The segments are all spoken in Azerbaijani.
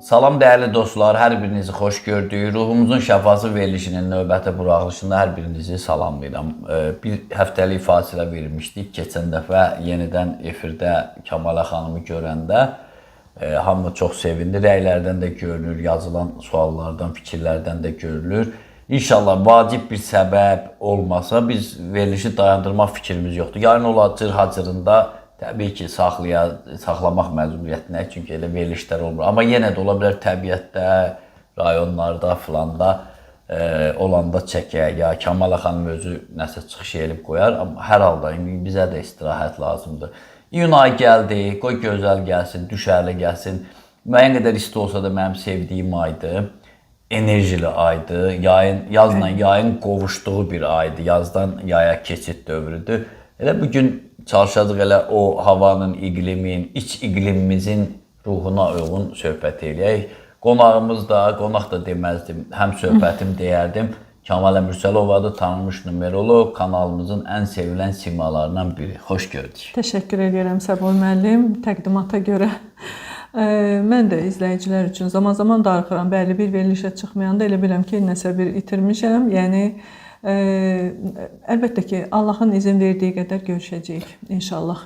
Salam dəyərli dostlar, hər birinizi xoş gördük. Ruhumuzun şəfası verilişinin növbəti buraxılışında hər birinizi salamlayıram. Bir həftəlik fasilə vermişdik. Keçən dəfə yenidən efirdə Kəmalə xanımı görəndə hamı çox sevindi. Rəylərdən də görünür, yazılan suallardan, fikirlərdən də görülür. İnşallah vacib bir səbəb olmasa biz verilişi dayandırmaq fikrimiz yoxdur. Yarın olacaq hacırında təbii ki, saxlamaq məcburiyyətində, çünki elə verilişlər olmur. Amma yenə də ola bilər təbiətdə, rayonlarda, filanda olanda çəkək, ya Kəmalə xanım özü nəsə çıxış edib qoyar. Amma hər halda bizə də istirahət lazımdır. İyun ayı gəldi, qoy gözəl gəlsin, düşərli gəlsin. Müəyyən qədər isti olsa da mənim sevdiyim aydır. Enerjili aydır. Yazla yayın qovuşduğu bir aydır. Yazdan yaya keçid dövrüdür. Elə bugün çalışacaq elə o havanın, iqlimin, iç iqlimimizin ruhuna uyğun söhbət eləyək. Qonağımız da, qonaq da deməzdim, həm söhbətim deyərdim. Kəmalə Mürsəlovadır, tanınmış numerolog, kanalımızın ən sevilən simalarından biri. Xoş gördük. Təşəkkür edirəm Səbol müəllim, təqdimata görə. Mən də izləyicilər üçün zaman-zaman darıxıram. Bəli, bir verilişə çıxmayanda elə biləm ki, nəsə bir itirmişəm. Yəni, əlbəttə ki, Allahın izin verdiyi qədər görüşəcəyik inşallah.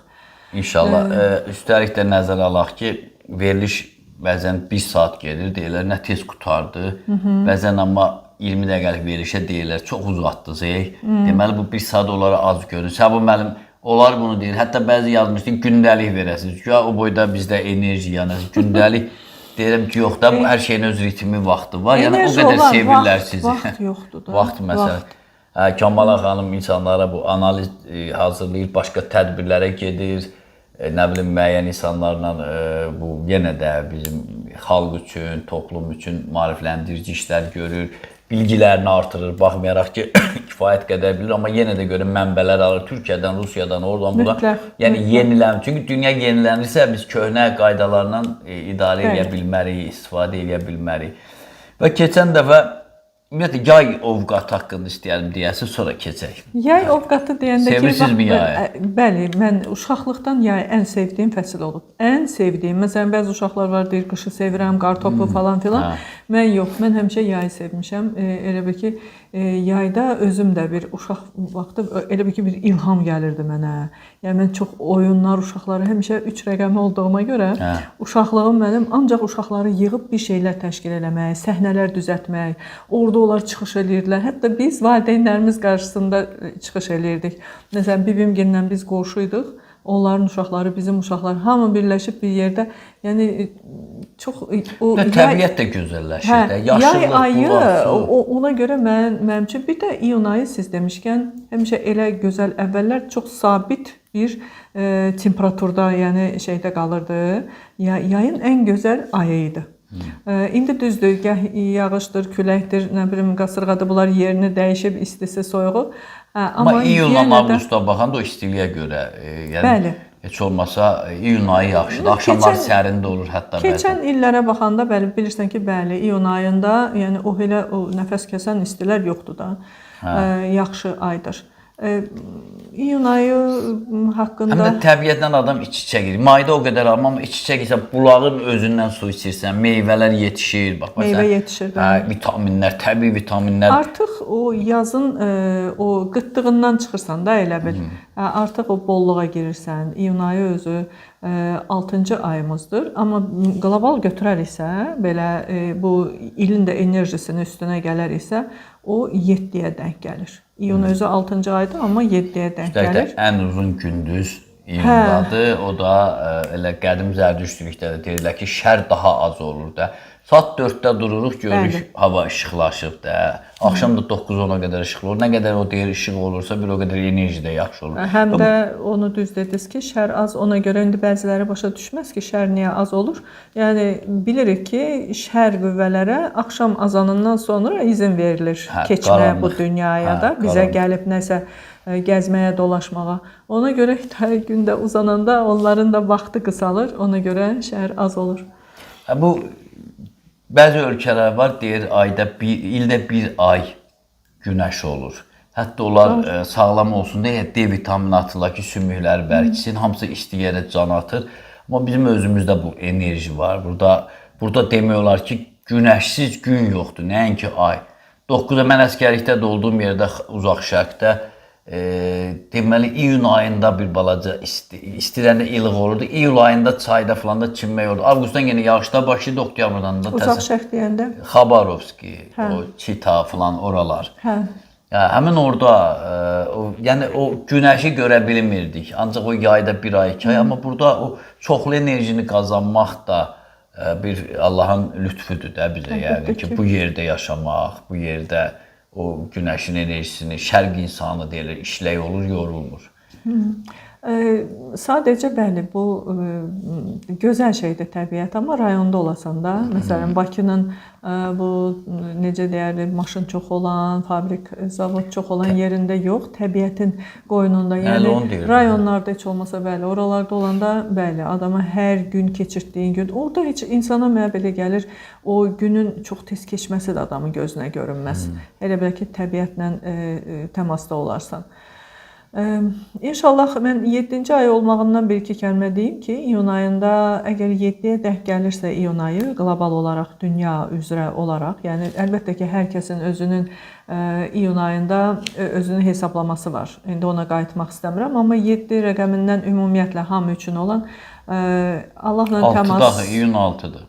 İnşallah. Üstəlik də nəzərə alaq ki, veriliş bəzən 1 saat gedir, deyirlər, nə tez qutardı. Bəzən amma 20 dəqiqəlik verilişə deyirlər, çox uzatdınız. Deməli, bu 1 saat onlara az görür. Səbul müəllim, onlar bunu deyir. Hətta bəzi yazmışdı, gündəlik verəsiniz. O boyda bizdə enerji yanır. Gündəlik deyirəm ki, yox da, bu hər şeyin öz ritmi, vaxtı var. Yəni, o qədər sevirlər sizi. Vaxt yoxdur da. Vaxt məsələ. Kəmalə xanım insanlara bu analiz hazırlayır, başqa tədbirlərə gedir. Nə bilim, müəyyən insanlarla bu yenə də bizim xalq üçün, toplum üçün maarifləndirici işlər görür. Bilgilərini artırır, baxmayaraq ki, kifayət qədər bilir, amma yenə də görün mənbələr alır Türkiyədən, Rusiyadan, oradan, buradan. Yəni yenilənir. Çünki dünya yenilənirsə biz köhnə qaydalarla idarə edə bilmərik, istifadə edə bilmərik. Və keçən dəfə ümumiyyətlə, yay ovqatı haqqında istəyəlim deyəsin, sonra keçək. Yay ovqatı deyəndə ki, sevirsinizmi yayı? Bəli, mən uşaqlıqdan yayı ən sevdiyim fəsil olub. Ən sevdiyim, məsələn, bəzi uşaqlar var, deyir, qışı sevirəm, qartopu falan filan. Mən yox, mən həmişə yayı sevmişəm. Elə bir ki, yayda özüm də bir uşaq vaxtı, elə bir ki, bir ilham gəlirdi mənə. Yəni, mən çox oyunlar, uşaqları həmişə 3 rəqəmi olduğuma görə, uşaqlığım mənim ancaq uşaqları yığıb bir şeylər təşkil eləmək, səhnələr düzəltmək, orada onlar çıxış edirdilər. Hətta biz valideynlərimiz qarşısında çıxış edirdik. Məsələn, bibimgillə biz qonşuyduk. Onların uşaqları, bizim uşaqlar hamı birləşib bir yerdə. Yəni çox təbiət də gözəlləşir. Yay ayı ona görə mənim üçün bir də iyun ayı siz demişkən həmişə elə gözəl əvvəllər çox sabit bir temperaturda, yəni şeydə qalırdı. Yayın ən gözəl ayı idi. İndi düzdür, yağışdır, küləkdir, nə bilim, qasırğadır, bunlar yerini dəyişib, istisi, soyuğu. Amma iyundan avqusta baxanda o istiliyə görə, yəni heç olmasa iyun ayı yaxşıdır, axşamlar sərin də olur hətta bəzən. Keçən illərə baxanda, bəli, bilirsən ki, bəli, iyun ayında, yəni o elə nəfəs kəsən istilər yoxdur da, yaxşı aydır. İyun ayı haqqında... Həm də təbiətdən adam iç-içə girir. Mayda o qədər alma, amma iç-içə girsən, bulağın özündən su içirsən, meyvələr yetişir. Meyvə yetişir. Vitaminlər, təbii vitaminlər. Artıq o yazın o qıtlığından çıxırsan da elə bil. Artıq o bolluğa girirsən. İyun ayı özü 6-cı ayımızdır. Amma qlobal götürəriksə, belə bu ilin də enerjisini üstünə gələriksə, o 7-yə denk gəlir. İyun özü 6-cı aydır, amma 7-yə denk gəlir. Ən uzun gündüz iyundadır. O da elə qədim zərdüştlükdə də deyirlər ki, şər daha az olur da. Saat 4-də dururuq, görürük, hava işıqlaşıb da. Axşam da 9-10-a qədər işıqlı olur. Nə qədər o deyir işıq olursa, bir o qədər enerji də yaxşı olur. Həm də onu düz dediniz ki, şər az. Ona görə indi bəziləri başa düşməz ki, şər niyə az olur. Yəni, bilirik ki, şər qüvvələrə axşam azanından sonra izin verilir keçməyə bu dünyaya da. Bizə gəlib nəsə gəzməyə, dolaşmağa. Ona görə gündə uzananda onların da vaxtı qısalır. Ona görə şər az olur. Bu bəzi ölkələr var, deyir, ildə bir ay günəş olur. Hətta onlar sağlam olsun deyə D vitamini atırlar ki, sümükləri bərkisin, hamısı isti yerə can atır. Amma bizim özümüzdə bu enerji var. Burada burada demək olar ki, günəşsiz gün yoxdur, nəinki ay. 9-da mən əskərlikdə də olduğum yerdə uzaq şərqdə deməli iyun ayında bir balaca istiləndə ilıq olurdu. İyul ayında çayda falan da çimmək olurdu. Avqustdan yenə yağışlar başlayırdı, oktyabrdan da uzaq şərq deyəndə Xabarovski, o Çita falan oralar. Hə. Həmin orada yəni o günəşi görə bilmirdik. Ancaq o yayda bir ay, 2 ay, amma burada o çoxlu enerjini qazanmaq da bir Allahın lütfüdür də bizə, yəni ki, bu yerdə yaşamaq, bu yerdə o günəşin enerjisini, şərq insanı deyilir, işlək olur, yorulmur. Sadəcə bəli, bu gözəl şeydir təbiət, amma rayonda olasan da, məsələn Bakının bu necə deyirlər, maşın çox olan, fabrik, zavod çox olan yerində yox, təbiətin qoynunda, yəni rayonlarda heç olmasa bəli, oralarda olanda bəli, adama hər gün keçirtdiyin gün, orada heç insana mənə belə gəlir, o günün çox tez keçməsi də adamın gözünə görünməz. Elə belə ki, təbiətlə təmasda olarsan. İnşallah mən 7-ci ay olmağından bir-iki kəlmə deyim ki, iyun ayında əgər 7-yə dəh gəlirsə iyun ayı qlobal olaraq, dünya üzrə olaraq, yəni əlbəttə ki, hər kəsin özünün iyun ayında özünün hesablaması var. İndi ona qayıtmaq istəmirəm, amma 7 rəqəmindən ümumiyyətlə hamı üçün olan Allahla təmas... 6-da, iyun 6-dır.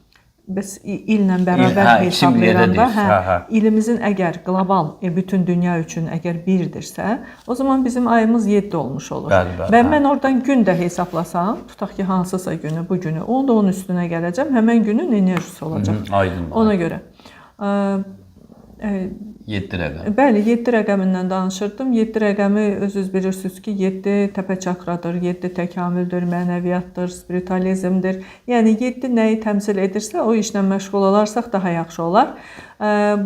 Bəs illə bərabər hesablayanda, ilimizin əgər qlobal, bütün dünya üçün əgər 1-dirsə, o zaman bizim ayımız 7 olmuş olur. Və mən oradan gün də hesablasam, tutaq ki, hansısa günü, bu günü, onu da onun üstünə gələcəm, həmən günün enerjisi olacaq. Ona görə. 7 rəqəm. Bəli, 7 rəqəmindən danışırdım. 7 rəqəmi özünüz bilirsiniz ki, 7 təpə çakradır, 7 təkamüldür, mənəviyyatdır, spiritualizmdir. Yəni 7 nəyi təmsil edirsə, o işlə məşğul olarsak daha yaxşı olar.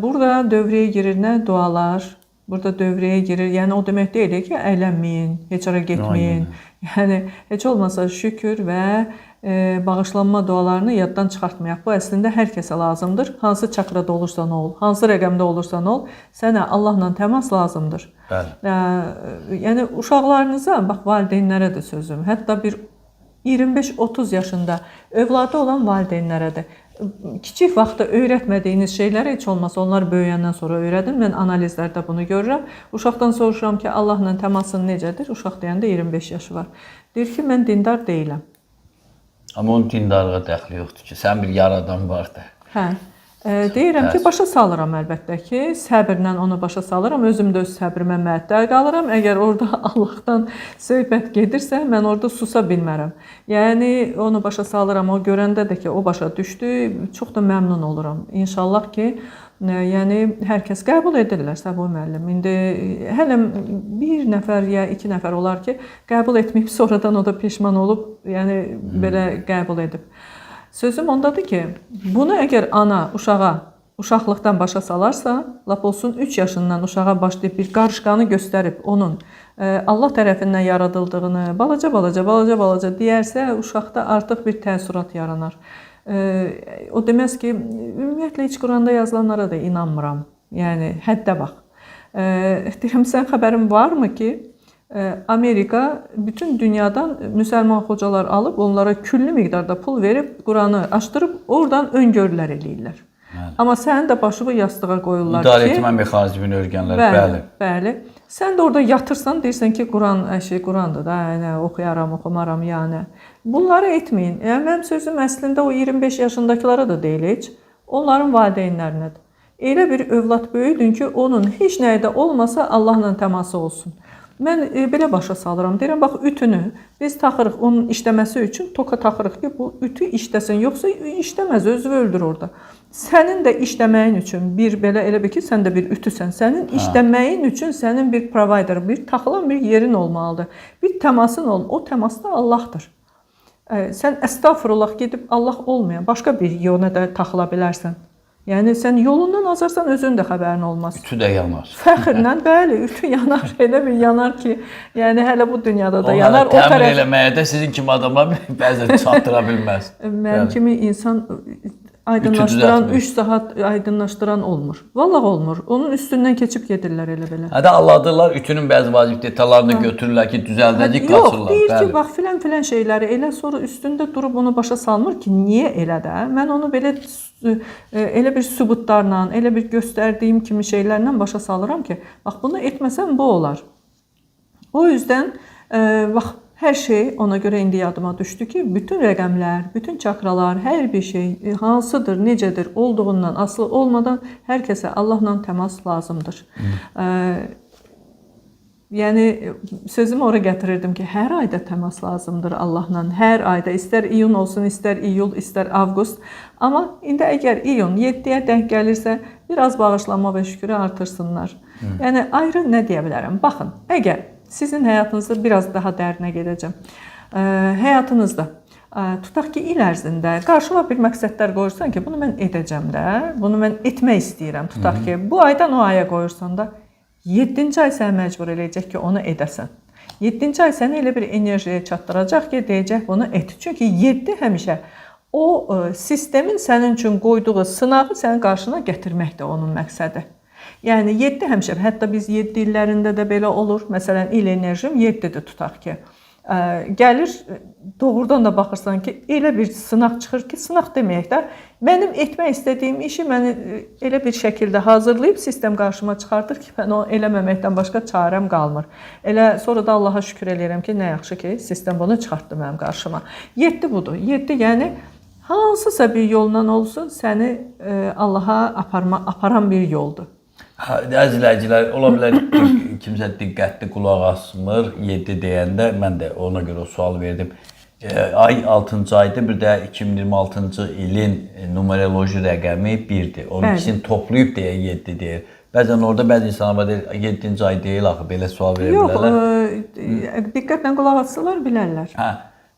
Burada dövrəyə girir nə? Dualar. Burada dövrəyə girir. Yəni o demək deyil ki, əylənməyin, heç ara getməyin. Yəni heç olmasa şükür və bağışlanma dualarını yaddan çıxartmayaq. Bu əslində hər kəsə lazımdır. Hansı çakrada olursan ol, hansı rəqəmdə olursan ol, sənə Allahla təmas lazımdır. Yəni uşaqlarınıza, bax valideynlərə də sözüm, hətta bir 25-30 yaşında övladı olan valideynlərə də kiçik vaxtda öyrətmədiyiniz şeyləri heç olmasa onlar böyüyəndən sonra öyrədin. Mən analizlərdə bunu görürəm. Uşaqdan soruşuram ki, Allahla təmasın necədir? Uşaq deyəndə 25 yaşı var. Deyir ki, mən dindar deyiləm. Amma onun dindarlığa dəxli yoxdur ki, sən bir yaradan var da. Deyirəm ki, başa salıram əlbəttə ki, səbirlə onu başa salıram, özüm də öz səbrimə məəttəl qalıram. Əgər orada Allahdan söhbət gedirsə, mən orada susa bilmərəm. Yəni, onu başa salıram, o görəndə də ki, o başa düşdü, çox da məmnun oluram. İnşallah ki, yəni hər kəs qəbul edirlər Səbuhi müəllim. İndi hələ bir nəfər ya 2 nəfər olar ki, qəbul etməyib, sonradan o da peşman olub, yəni belə qəbul edib. Sözüm ondadır ki, bunu əgər ana uşağa uşaqlıqdan başa salarsa, lap olsun 3 yaşından uşağa başlayıb bir qarışqanı göstərib onun Allah tərəfindən yaradıldığını balaca deyərsə, uşaqda artıq bir təəssürat yaranar. O deməz ki, ümumiyyətlə heç Quranda yazılanlara da inanmıram. Yəni, həddə bax. Deyirəm, sən xəbərin varmı ki, Amerika bütün dünyadan müsəlman xocalar alıb, onlara küllü miqdarda pul verib, Quranı açdırıb, oradan öngörülər eləyirlər. Amma sənin də başını yastığa qoyurlar ki... İdarə etmə mexanizmini öyrənlər, bəli. Bəli. Sən də orada yatırsan, deyirsən ki, Qurandır da, oxuyaram, oxumaram, yəni. Bunları etməyin. Mənim sözüm əslində o 25 yaşındakılara da deyil heç, onların valideynlərinədir. Elə bir övlad böyüdün ki, onun heç nəyə də olmasa Allahla təması olsun. Mən belə başa salıram. Deyirəm, bax, ütünü biz taxırıq, onun işləməsi üçün toka taxırıq ki, bu ütü işləsin. Yoxsa işləməz, özü öldür orada. Sənin də işləməyin üçün bir belə elə bir ki, sən də bir ütüsən. Sənin işləməyin üçün sənin bir provider, bir taxılan bir yerin olmalıdır. Bir təmasın olmalı. O təmas da Allahdır. Sən əstəğfurullah gedib Allah olmayan başqa bir yona da taxıla bilərsən. Yəni, sən yolundan azarsan, özün də xəbərin olmaz. Ütü də yanar. Fəxrlə, bəli, ütü yanar. Elə bir yanar ki, yəni hələ bu dünyada da yanar. Onları təmin eləməyə də sizin kimi adamlar bəzən çatdıra bilməz. Mənim kimi insan aydınlaşdıran, Ütü 3 saat aydınlaşdıran olmur. Vallahi olmur. Onun üstündən keçib gedirlər elə belə. Hətta alladırlar, ütünün bəzi vacib detallarını götürürlər ki, düzəldəcək, Yox, qaçırlar. deyir ki, bax filan şeyləri elə sonra üstündə durub onu başa salmır ki, niyə elə də? Mən onu belə elə bir sübutlarla, elə bir göstərdiyim kimi şeylərlə başa salıram ki, bax bunu etməsəm bu olar. O yüzden bax hər şey ona görə indi yadıma düşdü ki, bütün rəqəmlər, bütün çakralar, hər bir şey hansıdır, necədir, olduğundan asılı olmadan hər kəsə Allahla təmas lazımdır. Yəni sözümü ora gətirirdim ki, hər ayda təmas lazımdır Allahla. Hər ayda, istər iyun olsun, istər iyul, istər avqust. Amma indi əgər iyun 7-yə denk gəlirsə, biraz bağışlanma və şükrü artırsınlar. Yəni ayrı nə deyə bilərəm? Baxın, əgər sizin həyatınızda biraz daha dərinə gedəcəm. Həyatınızda tutaq ki, il ərzində qarşıma bir məqsədlər qoyursan ki, bunu mən edəcəm də, bunu mən etmək istəyirəm. Tutaq ki, bu aydan o aya qoyursan da 7-ci ay səni məcbur eləyəcək ki, onu edəsən. 7-ci ay səni elə bir enerjiyə çatdıracaq ki, deyəcək bunu et. Çünki 7 həmişə o sistemin sənin üçün qoyduğu sınağı sənin qarşına gətirməkdir onun məqsədi. Yəni 7 həmişə, hətta biz 7 illərində də belə olur. Məsələn, il enerjim 7-dir tutaq ki. Gəlir, doğrudan da baxırsan ki, elə bir sınaq çıxır ki, sınaq deməyək də, mənim etmək istədiyim işi məni elə bir şəkildə hazırlayıb sistem qarşıma çıxardır ki, mən onu eləməməkdən başqa çarəm qalmır. Elə sonra da Allaha şükür eləyirəm ki, nə yaxşı ki, sistem bunu çıxartdı mənim qarşıma. 7 budur. 7 yəni hansısa bir yolla olsun səni Allaha aparan bir yoldur. Əzizləyicilər, ola bilər kimsə diqqətli qulaq asmır, 7 deyəndə mən də ona görə o sual verdim. Ay 6-cı ayda bir də 2026-cı ilin numeroloji rəqəmi 1-dir. Onun ikisini toplayıb deyə 7 deyir. Bəzən orada bəzi insanlar deyir 7-ci ay deyil axı, belə sual verə bilərlər. Yox, diqqətlə qulaq assalar bilərlər.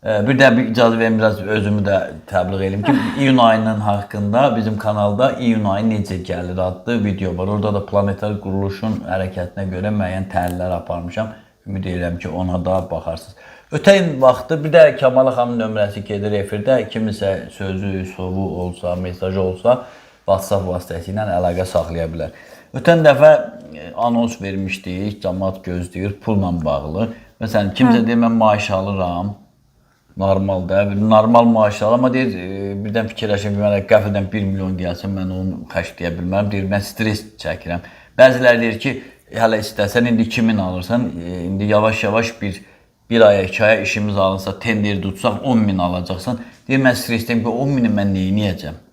Bir də bir icazə verin, biraz özümü də təbliğ edeyim ki, iyun ayının haqqında bizim kanalda iyun ayı necə gəlir adlı video var. Orada da planetar quruluşun hərəkətinə görə müəyyən təhlillər aparmışam. Ümid edirəm ki, ona da baxarsınız. Ötən vaxtı bir də Kəmalə xanımın nömrəsi gedir efirdə. Kimisə sözü, sovu olsa, mesajı olsa WhatsApp vasitəsilə əlaqə saxlaya bilər. Ötən dəfə anons vermişdik, cəmaət gözləyir, pulla bağlı. Məsələn, kimsə deyir, mən maaş alıram. Normaldır, normal maaş alır, amma deyir, birdən fikirləşəm ki, mənə qəfildən 1 milyon gəlsin, mən onu xərcləyə bilmərəm, deyir, mən stres çəkirəm. Bəziləri deyir ki, hələ istəsən, indi 2000 alırsan, indi yavaş-yavaş bir aya, 2 aya işimiz alınsa, tender tutsaq 10.000 alacaqsan, deyir, mən strestəyim ki, 10.000-i mən neyniyəcəm?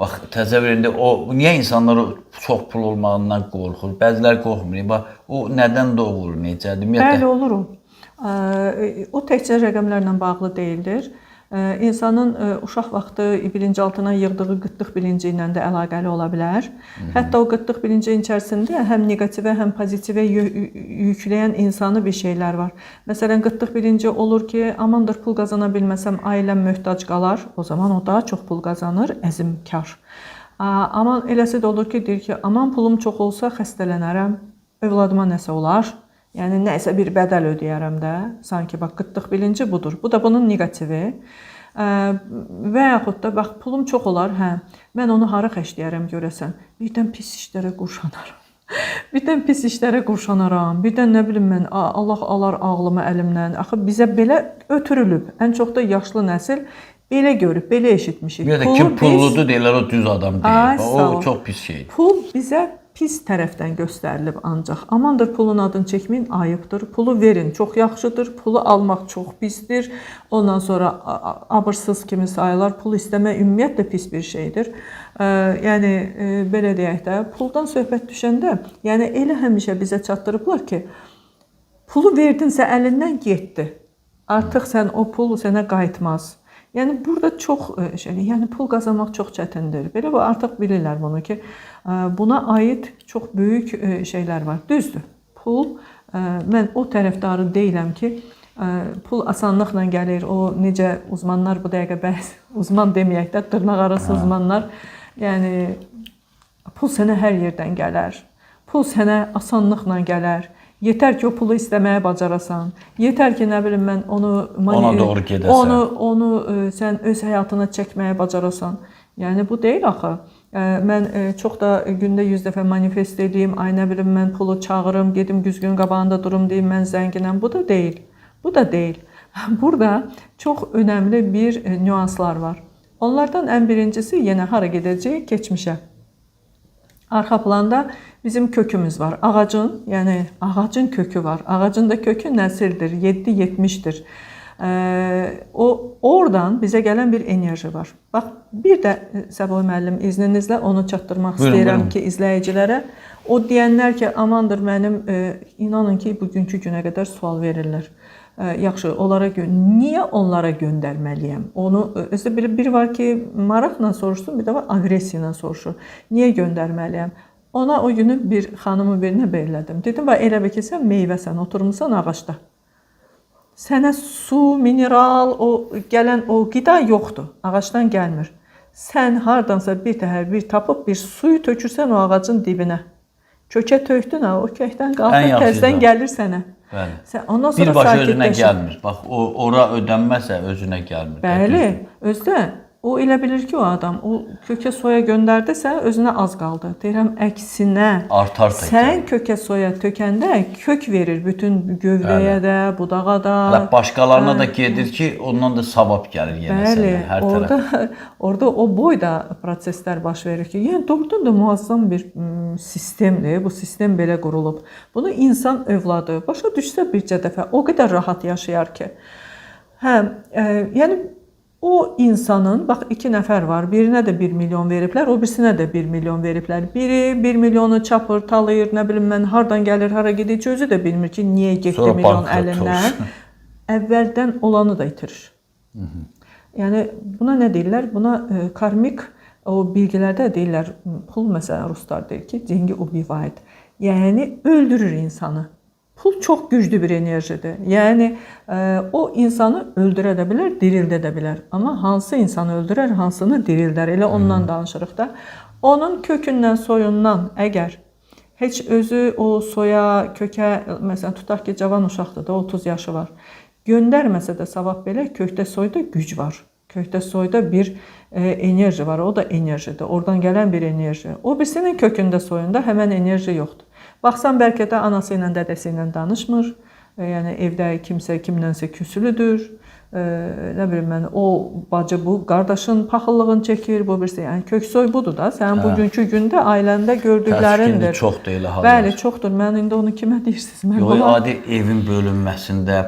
Bax, təsəvvür indi, niyə insanlar çox pul olmağından qorxur? Bəziləri qorxmur, o nədən doğulur, necədir? Bəli, olur o. O təkcə rəqəmlərlə bağlı deyildir. İnsanın uşaq vaxtı bilinci altına yığdığı qıtlıq bilinci ilə də əlaqəli ola bilər. Hətta o qıtlıq bilincinin içərisində həm neqativə, həm pozitivə yükləyən insanı bir şeylər var. Məsələn, qıtlıq bilinci olur ki, amandır pul qazana bilməsəm ailəm möhtac qalar. O zaman o daha çox pul qazanır, əzmkar. Aman eləsi də olur ki, deyir ki, aman pulum çox olsa xəstələnərəm, övladıma nəsə olar. Yəni, nəsə bir bədəl ödəyərəm də. Sanki, bax, qıtlıq bilinci budur. Bu da bunun negativi. Və yaxud da, bax, pulum çox olar, mən onu hara xərcləyərəm görəsən. Birdən pis işlərə qurşanaram. Birdən pis işlərə qurşanaram. Birdən, nə bilim mən, Allah alar ağlımı əlimdən. Axı, bizə belə ötürülüb. Ən çox da yaşlı nəsil belə görüb, belə eşitmişik. Bir də kim pulludur deyirlər, o düz adam deyil. O çox pis şeydir. Pul bizə pis tərəfdən göstərilib ancaq. Amandır pulun adını çəkməyin, ayıbdır. Pulu verin, çox yaxşıdır. Pulu almaq çox pisdir. Ondan sonra abırsız kimi sayılar. Pul istəmək ümumiyyətlə pis bir şeydir. Yəni, belə deyək də, puldan söhbət düşəndə, yəni elə həmişə bizə çatdırıblar ki, pulu verdinsə əlindən getdi. Artıq sən o pul sənə qayıtmaz. Yəni burada çox yəni pul qazanmaq çox çətindir. Belə artıq bilirlər bunu ki, buna aid çox böyük şeylər var. Düzdür. Pul, mən o tərəfdarı deyiləm ki, pul asanlıqla gəlir. O necə uzmanlar bu dəqiqə bəzi uzman deməyək də dırnaqarası uzmanlar, yəni pul sənə hər yerdən gələr. Pul sənə asanlıqla gələr. Yetər ki, o pulu istəməyə bacarasan. Yetər ki, nə bilim mən onu ona doğru gedəsən. Onu sən öz həyatına çəkməyə bacarasan. Yəni bu deyil axı. Mən çox da gündə 100 dəfə manifest edeyim, ay nə bilim mən pulu çağırım, gedim güzgün qabağında durum deyim, mən zənginəm. Bu da deyil. Bu da deyil. Burada çox önəmli bir nüanslar var. Onlardan ən birincisi yenə hara gedəcək? Keçmişə. Arxa planda bizim kökümüz var. Ağacın, yəni ağacın kökü var. Ağacın da kökü nəsildir, 7-70'dir. Oradan bizə gələn bir enerji var. Bax, bir də Səbahi müəllim izninizlə onu çatdırmaq istəyirəm ki, izləyicilərə. O deyənlər ki, amandır mənim, inanın ki, bugünkü günə qədər sual verirlər. Yaxşı, niyə onlara göndərməliyəm? Onu, özü biri var ki, maraqla soruşsun, bir də var agresiya ilə soruşur. Niyə göndərməliyəm? Ona o günü bir xanımı birinə bellədim. Dedim, elə bir ki, sən meyvəsən, oturmuşsan ağacda. Sənə su, mineral, gələn o qida yoxdur, ağacdan gəlmir. Sən hardansa bir təhər bir tapıb bir suyu tökürsən o ağacın dibinə. Kökə tökdün, o kökdən qalxır, təzdən gəlir sənə. Birbaşa özünə gəlmir. Bax, ora ödənməsə özünə gəlmir. Bəli, özdə. O elə bilir ki, o adam, o kökə soya göndərdisə, özünə az qaldı. Deyirəm, əksinə, sən kökə soya tökəndə kök verir bütün gövdəyə də, budağa da. Başqalarına da gedir ki, ondan da savab gəlir yenə sənə, hər tərəf. Orada o boyda proseslər baş verir ki, yəni doğrudan da muazzam bir sistemdir, bu sistem belə qurulub. Bunu insan övladı başa düşsə bircə dəfə, o qədər rahat yaşayar ki. Yəni, o insanın, bax 2 nəfər var, birinə də 1 milyon veriblər, o birisinə də 1 milyon veriblər. Biri 1 milyonu çapır, talayır, nə bilim mən hardan gəlir, hara gedir, özü də bilmir ki, niyə getdi milyon əlindən. Əvvəldən olanı da itirir. Yəni, buna nə deyirlər? Buna karmik, o bilgilərdə deyirlər, pul məsələn, ruslar deyir ki, dengi ubivayet. Yəni, öldürür insanı. Pul çox güclü bir enerjidir. Yəni, o insanı öldürə də bilər, dirildə də bilər. Amma hansı insanı öldürər, hansını dirildər, elə ondan danışırıq da. Onun kökündən, soyundan əgər heç özü o soya, kökə, məsələn, tutaq ki, cavan uşaqdır da, 30 yaşı var. Göndərməsə də savab belə, kökdə soyda güc var. Kökdə soyda bir enerji var, o da enerjidir. Oradan gələn bir enerji. O birisinin kökündə, soyunda həmən enerji yoxdur. Baxsan, bəlkə də anası ilə, dədəsi ilə danışmır. Yəni, evdə kimsə kimdənsə küsülüdür. Nə bilim mən, o bacı bu, qardaşın paxıllığını çəkir, bu birisi. Yəni, köksoy budur da, sənin bugünkü gündə ailəndə gördüklərindir. Təşkildir, çoxdur elə hallar. Bəli, çoxdur. Mən indi onu kimə deyirsiniz? Yox, adi evin bölünməsində,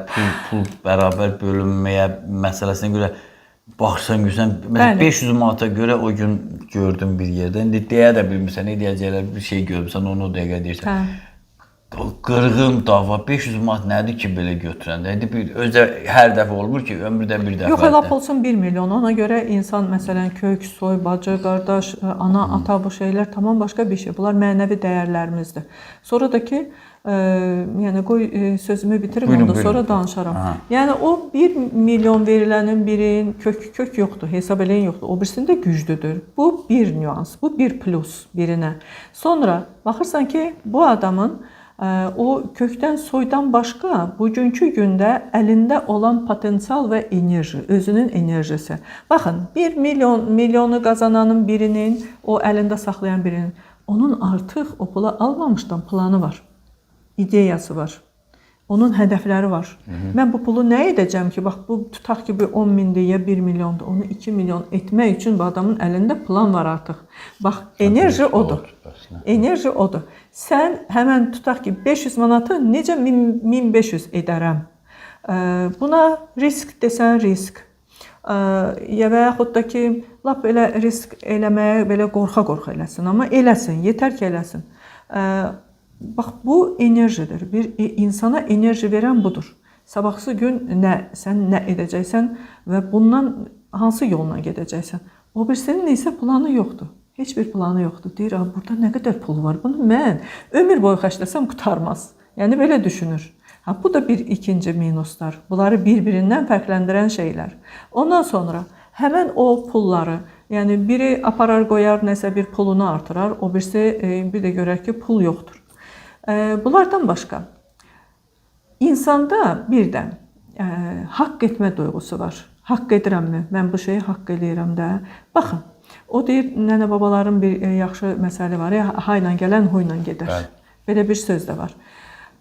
pul bərabər bölünməyə məsələsinə görə baxsan, görsən, 500 manata görə o gün gördüm bir yerdə. İndi deyə də bilmirsən, ne deyəcəklər, bir şey görmüsən, onu o dəqiqə deyirsən. Qırğın dava, 500 manat nədir ki, belə götürəndə? Özə hər dəfə olmur ki, ömrüdə bir dəfə. Yox, lap olsun 1 milyon. Ona görə insan, məsələn, kök, soy, bacı, qardaş, ana, ata, bu şeylər tamam başqa bir şey. Bunlar mənəvi dəyərlərimizdir. Sonra da ki, yəni qoy sözümü bitirim, ondan sonra danışaram. Yəni o 1 milyon verilənin birin kök yoxdur, hesab eləyən yoxdur. O birisində güclüdür. Bu bir nüans, bu bir plus birinə. Sonra baxırsan ki, bu adamın o kökdən, soydan başqa bugünkü gündə əlində olan potensial və enerji, özünün enerjisi. Baxın, 1 milyonu qazananın birinin, o əlində saxlayan birinin, onun artıq o pula almamışdan planı var. İdeyası var. Onun hədəfləri var. Mən bu pulu nə edəcəm ki? Bax, bu tutaq ki, 10 mindir ya 1 milyondur. Onu 2 milyon etmək üçün bu adamın əlində plan var artıq. Bax, enerji odur. Enerji odur. Sən həmən tutaq ki, 500 manatı necə 1500 edərəm? Buna risk desən, risk. Və yaxud da ki, lap elə risk eləməyə belə qorxa-qorxa eləsin. Amma eləsin, yetər ki, eləsin. Bax, bu enerjidir. Bir insana enerji verən budur. Sabahsı gün sən nə edəcəksən və bundan hansı yolla gedəcəksən? O birisinin isə planı yoxdur. Heç bir planı yoxdur. Deyir, burada nə qədər pul var? Bunu mən ömür boyu xərcləsəm qutarmaz. Yəni, belə düşünür. Bu da bir ikinci minuslar. Bunları bir-birindən fərqləndirən şeylər. Ondan sonra həmən o pulları, yəni biri aparar qoyar, nəsə bir pulunu artırar, o birisi bir də görər ki, pul yoxdur. Bunlardan başqa, insanda bir də haqq etmə duyğusu var. Haqq edirəmmi? Mən bu şeyi haqq eləyirəm də. Baxın, O deyir, nənə babaların bir yaxşı məsəli var ya, hayla gələn huyla gedər. Bəli. Belə bir söz də var.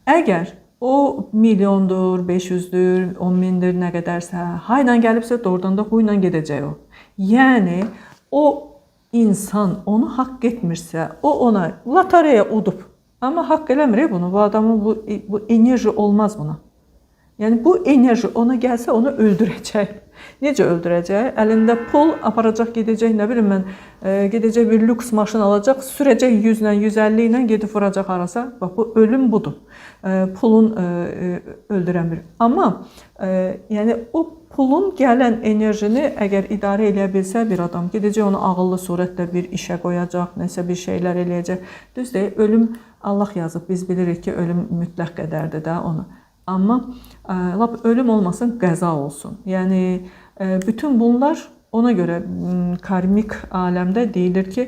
Əgər o milyondur, 500-dür, 10 mindir, nə qədərsə, hayla gəlibsə, doğrudan da huyla gedəcək o. Yəni, o insan onu haqq etmirsə, o ona lotereya udub. Amma haqq eləmir bunu, bu adamın bu enerji olmaz buna. Yəni, bu enerji ona gəlsə, onu öldürəcək. Necə öldürəcək? Əlində pul aparacaq, gedəcək, nə bilim mən, gedəcək bir lüks maşın alacaq, sürəcək 100 ilə, 150 ilə gedib vuracaq arasa. Bax, bu ölüm budur. Pulun öldürən bir. Amma, yəni, o pulun gələn enerjini əgər idarə edə bilsə bir adam, gedəcək onu ağıllı surətlə bir işə qoyacaq, nəsə bir şeylər eləyəcək. Düz deyil, ölüm Allah yazıb, biz bilirik ki, ölüm mütləq qədərdir də onu. Amma lap ölüm olmasın, qəza olsun. Yəni, bütün bunlar ona görə karmik aləmdə deyilir ki,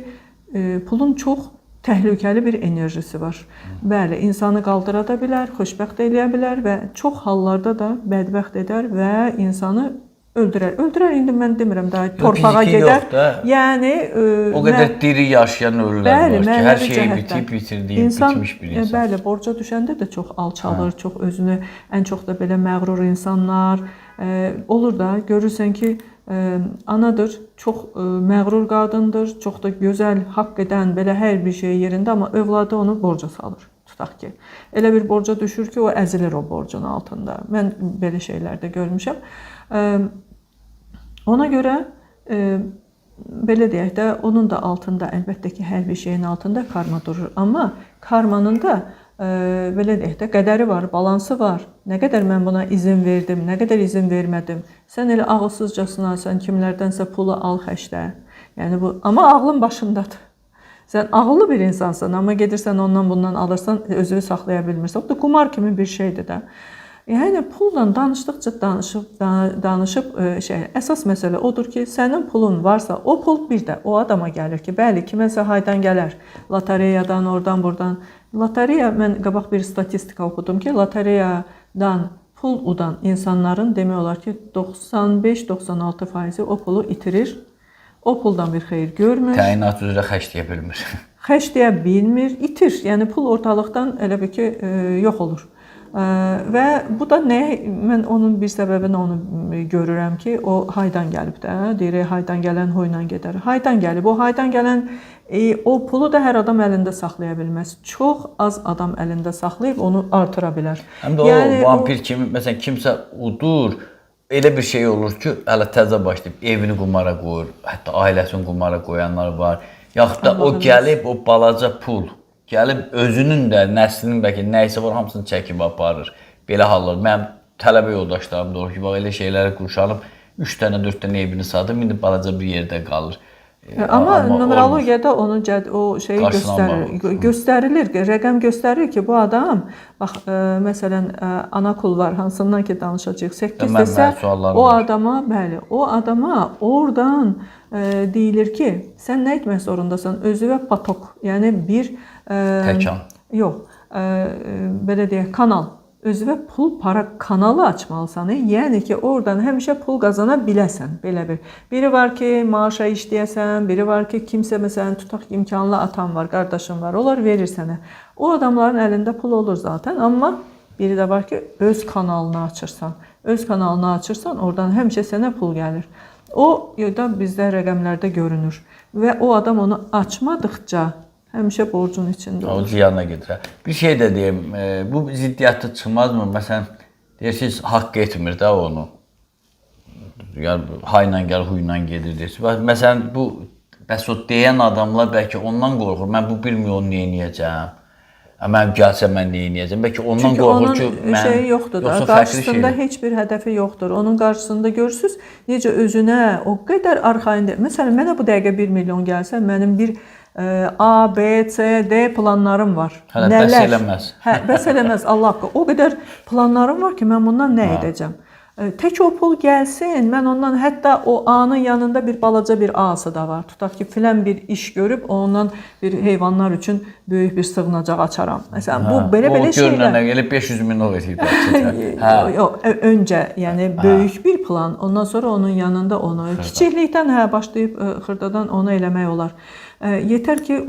pulun çox təhlükəli bir enerjisi var. Bəli, insanı qaldıra da bilər, xoşbəxt eləyə bilər və çox hallarda da bədbəxt edər və insanı öldürər. Öldürər, indi mən demirəm, daha torpağa gedər. Yəni, o qədər diri yaşayan ölülər var ki, hər şeyi bitib, bitirdiyi, bitmiş bir insan. Bəli, borca düşəndə də çox alçalır, çox özünü, ən çox da belə məğrur insanlar olur da, görürsən ki, anadır, çox məğrur qadındır, çox da gözəl, haqq edən, belə hər bir şey yerində, amma övladı onu borca salır. Tutaq ki, elə bir borca düşür ki, o əzilir o borcun altında. Mən belə şeylər də görmüşəm. Ona görə, belə deyək də, onun da altında, əlbəttə ki, hər bir şeyin altında karma durur. Amma karmanın da, belə deyək də, qədəri var, balansı var. Nə qədər mən buna izin verdim, nə qədər izin vermədim. Sən elə ağılsızcasına, sən kimlərdənsə pulu al, xəşlə. Yəni bu, amma ağlın başındadır. Sən ağıllı bir insansan, amma gedirsən ondan bundan alırsan, özünü saxlaya bilmirsən. O da qumar kimi bir şeydir də. Yəni, pulla danışdıqca danışıb, əsas məsələ odur ki, sənin pulun varsa, o pul bir də o adama gəlir ki, bəli, kiməsə haydan gələr, lotereyadan, oradan, buradan. Lotereya, mən qabaq bir statistika oxudum ki, lotereyadan pul udan insanların demək olar ki, 95-96% o pulu itirir. O puldan bir xeyir görmür. Təyinat üzrə xərcləyə bilmir. Xərcləyə bilmir, itir. Yəni, pul ortalıqdan elə bir ki, yox olur. Və bu da nə? Mən onun bir səbəbini onu görürəm ki, o haydan gəlib də, deyirik, haydan gələn huyla gedər. Haydan gəlib, o haydan gələn, o pulu da hər adam əlində saxlaya bilməz. Çox az adam əlində saxlayıb onu artıra bilər. Həm də o vampir kimi, məsələn, kimsə udur, elə bir şey olur ki, hələ təzə başlayıb evini qumara qoyur, hətta ailəsini qumara qoyanlar var. Yaxud da o gəlib, o balaca pul, gəlib özünün də, nəslinin bəlkə nəysə var, hamısını çəkib aparır. Belə hallar. Mənim tələbə yoldaşlarım da olur ki, bax, elə şeyləri qurşalıb, 3 dənə, 4 dənə evini sadım, indi balaca bir yerdə qalır. Amma numerologiyada onun o şeyi göstərilir, rəqəm göstərir ki, bu adam, bax, məsələn, ana kul var, hansından ki danışacaq, 8 desə, o adama, bəli, o adama oradan deyilir ki, sən nə etmək zorundasan? Özüvə patok, yəni bir... Təkan. Yox, belə deyək, kanal. Özüvə pul, para kanalı açmalısan. Yəni ki, oradan həmişə pul qazana biləsən. Belə bir. Biri var ki, maaşa işləyəsən, biri var ki, kimsə, məsələn, tutaq imkanlı atan var, qardaşın var, onlar verir sənə. O adamların əlində pul olur zaten, amma biri də var ki, öz kanalını açırsan. Öz kanalını açırsan, oradan həmişə sənə pul gəlir. O da bizdə rəqəmlərdə görünür. Və o adam onu açmadıqca, həmişə borcun içində olur. O ziyana gedir. Bir şey də deyim, bu ziddiyyətdə çıxmazmı? Məsələn, deyirsiniz, haqq etmir də onu. Yəni, hayla gəl, huyla gedir deyirsiniz. Məsələn, bəs o deyən adamlar bəlkə ondan qorxur. Mən bu bilmir, onu neyiniyəcəm? Mən gəlsəm, mən neyiniyəcəm? Bəlkə ondan qorxur ki, onun şeyi yoxdur da, qarşısında heç bir hədəfi yoxdur. Onun qarşısında görürsünüz, necə özünə o qədər arxayındır. Məsələn, mənə bu dəqiqə 1 milyon gəlsə, mənim bir A, B, C, D planlarım var. Hələ bəs eləməz. Bəs eləməz, Allah haqqı. O qədər planlarım var ki, mən bundan nə edəcəm? Tək o pul gəlsin, mən ondan hətta o A-nın yanında bir balaca bir A-sı da var. Tutaq ki, filan bir iş görüb ondan bir heyvanlar üçün böyük bir sığınacaq açaram. Məsələn, bu belə şeylər. O görünənə gəlib 500 min ödəyir. Yox, öncə, yəni böyük bir plan, ondan sonra onun yanında onu kiçiklikdən başlayıb xırdadan onu eləmək olar. Yetər ki,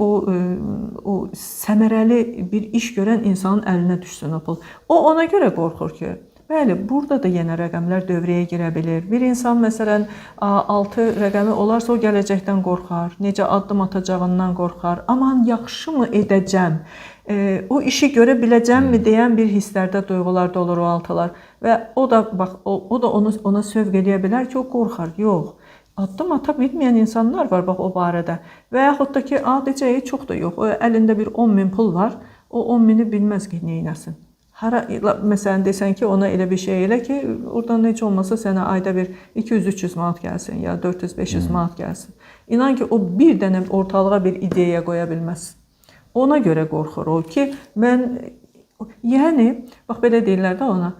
o səmərəli bir iş görən insanın əlinə düşsün o pul. O ona görə qorxur ki, bəli, burada da yenə rəqəmlər dövrəyə girə bilir. Bir insan məsələn 6 rəqəmi olarsa o gələcəkdən qorxar, necə addım atacağından qorxar. Aman yaxşımı edəcəm? O işi görə biləcəmmi deyən bir hisslərdə, duyğularda olur o altılar və o da bax o da ona sövq edə bilər ki, o qorxar. Yox. Addım ata bilməyən insanlar var bax o barədə. Və yaxud da ki, deyəcək çox da yox. O əlində bir 10.000 pul var. O 10.000-i bilməz ki, nə etsin. Hara məsələn desən ki, ona elə bir şey elə ki, oradan heç olmasa sənə ayda bir 200-300 manat gəlsin ya 400-500 manat gəlsin. İnan ki, o bir dənə ortalığa bir ideya qoya bilməz. Ona görə qorxur o ki, yəni bax belə deyirlər də ona.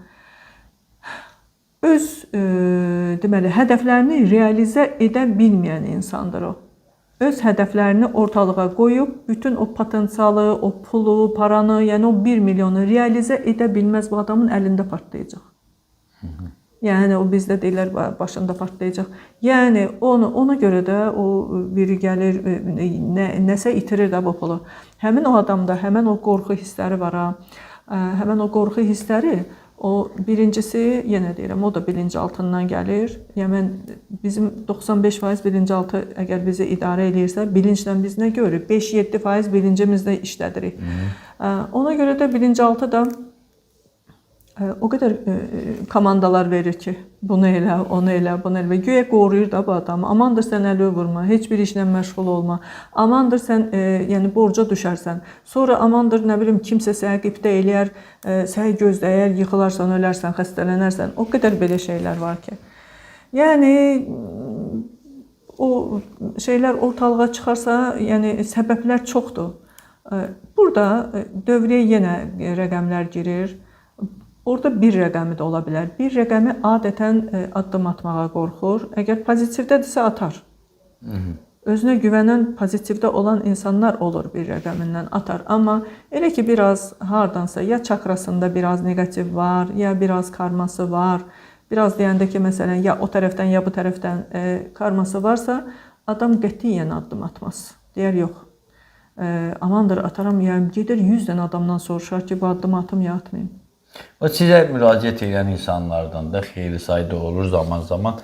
Öz deməli hədəflərini realizə edə bilməyən insandır o. Öz hədəflərini ortalığa qoyub, bütün o potensialı, o pulu, paranı, yəni o 1 milyonu realizə edə bilməz, bu adamın əlində partlayacaq. Yəni o bizdə deyirlər başında partlayacaq. Yəni ona görə də o biri gəlir, nəsə itirir də bu pulu. Həmin o adamda həmin o qorxu hissləri var ha. Həmin o qorxu hissləri o birincisi, yenə deyirəm, o da bilinçaltından gəlir. Yəni bizim 95% bilinçaltı əgər bizi idarə edirsə, bilinçlə biz nə görürük? 5-7% bilincimizdə işlədirik. Ona görə də bilinçaltı da o qədər komandalar verir ki, bunu elə, onu elə, bunu elə. Güya qoruyur da bu adamı. Amandır sən əli vurma, heç bir işlə məşğul olma. Amandır sən yəni borca düşərsən. Sonra amandır nə bilim kimsə səni qibtə eləyər, səni gözləyər, yıxılarsan, ölərsən, xəstələnərsən. O qədər belə şeylər var ki. Yəni o şeylər ortalığa çıxarsa, yəni səbəblər çoxdur. Burada dövrəyə yenə rəqəmlər girir. Orada bir rəqəmi də ola bilər. Bir rəqəmi adətən addım atmağa qorxur. Əgər pozitivdədirsə atar. Özünə güvənən, pozitivdə olan insanlar olur bir rəqəmindən atar. Amma elə ki biraz hardansa ya çakrasında biraz negativ var, ya biraz karması var. Biraz deyəndə ki məsələn ya o tərəfdən ya bu tərəfdən karması varsa adam qətiyyən addım atmaz. Deyər yox. Amandır ataram ya gedir 100 dənə adamdan soruşar ki bu addımı atım ya atmayım. O sizə müraciət edən insanlardan da xeyli sayda olur zaman-zaman.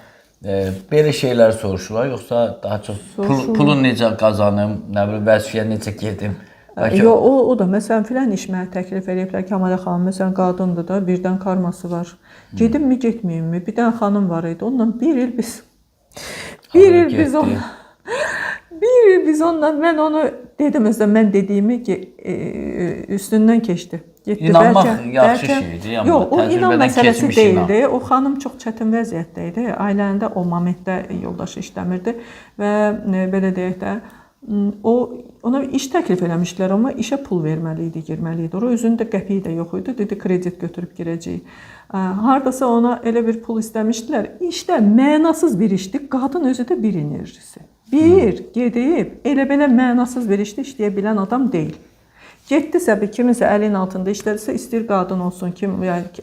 Belə şeylər soruşurlar, yoxsa daha çox pulu necə qazanım, nə bilim vəzifəyə necə gedim? Yox, o da məsələn filan iş mənə təklif ediblər ki, Amalə xanım, məsələn qadındır da, birdən karması var. Gedimmi, getməyimmi? Bir dənə xanım var idi. Ondan bir il biz ondan mən onu dedim özdən mən dediyimi ki üstündən keçdi. İnanmaq yaxşı şeydir. Yox, o inan məsələsi deyildi. O xanım çox çətin vəziyyətdə idi. Ailəndə o momentdə yoldaşı işləmirdi və belə deyək də ona iş təklif eləmişdilər, amma işə pul verməli idi, girməli idi. O özünün də qəpiyi də yox idi. Dedi kredit götürüb girəcəyik. Hardasa ona elə bir pul istəmişdilər. İşdə mənasız bir işdir. Qadın özü də bir enerjisi. Gedib elə belə mənasız bir işdə işləyə bilən adam deyil. Getdisə, kiminsə əlinin altında işlədirsə, istəyir qadın olsun,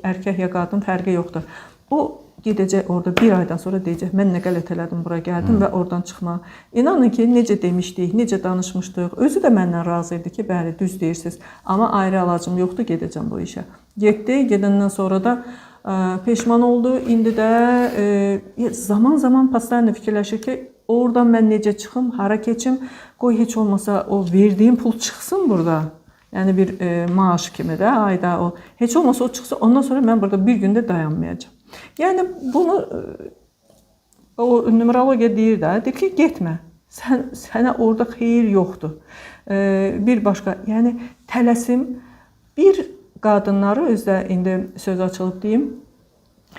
erkək ya qadın fərqi yoxdur. O gedəcək orada bir aydan sonra deyəcək, mən nə qələt elədim, bura gəldim və oradan çıxma. İnanın ki, necə demişdik, necə danışmışdıq, özü də məndən razı idi ki, bəli, düz deyirsiniz, amma ayrı alacım yoxdur, gedəcəm bu işə. Getdi, gedəndən sonra da peşman oldu, indi də zaman-zaman paslarla fikirləşir ki, oradan mən necə çıxım, hara keçim, qoy heç olmasa o verdiyim pul çıxsın burada. Yəni bir maaş kimi də ayda o. Heç olmasa o çıxsa, ondan sonra mən burada bir gündə dayanmayacağam. Yəni bunu o numerologiya deyir də, deyir ki, getmə. Sənə orada xeyir yoxdur. Bir başqa, yəni tələsim bir qadınları özdə indi söz açılıb deyim,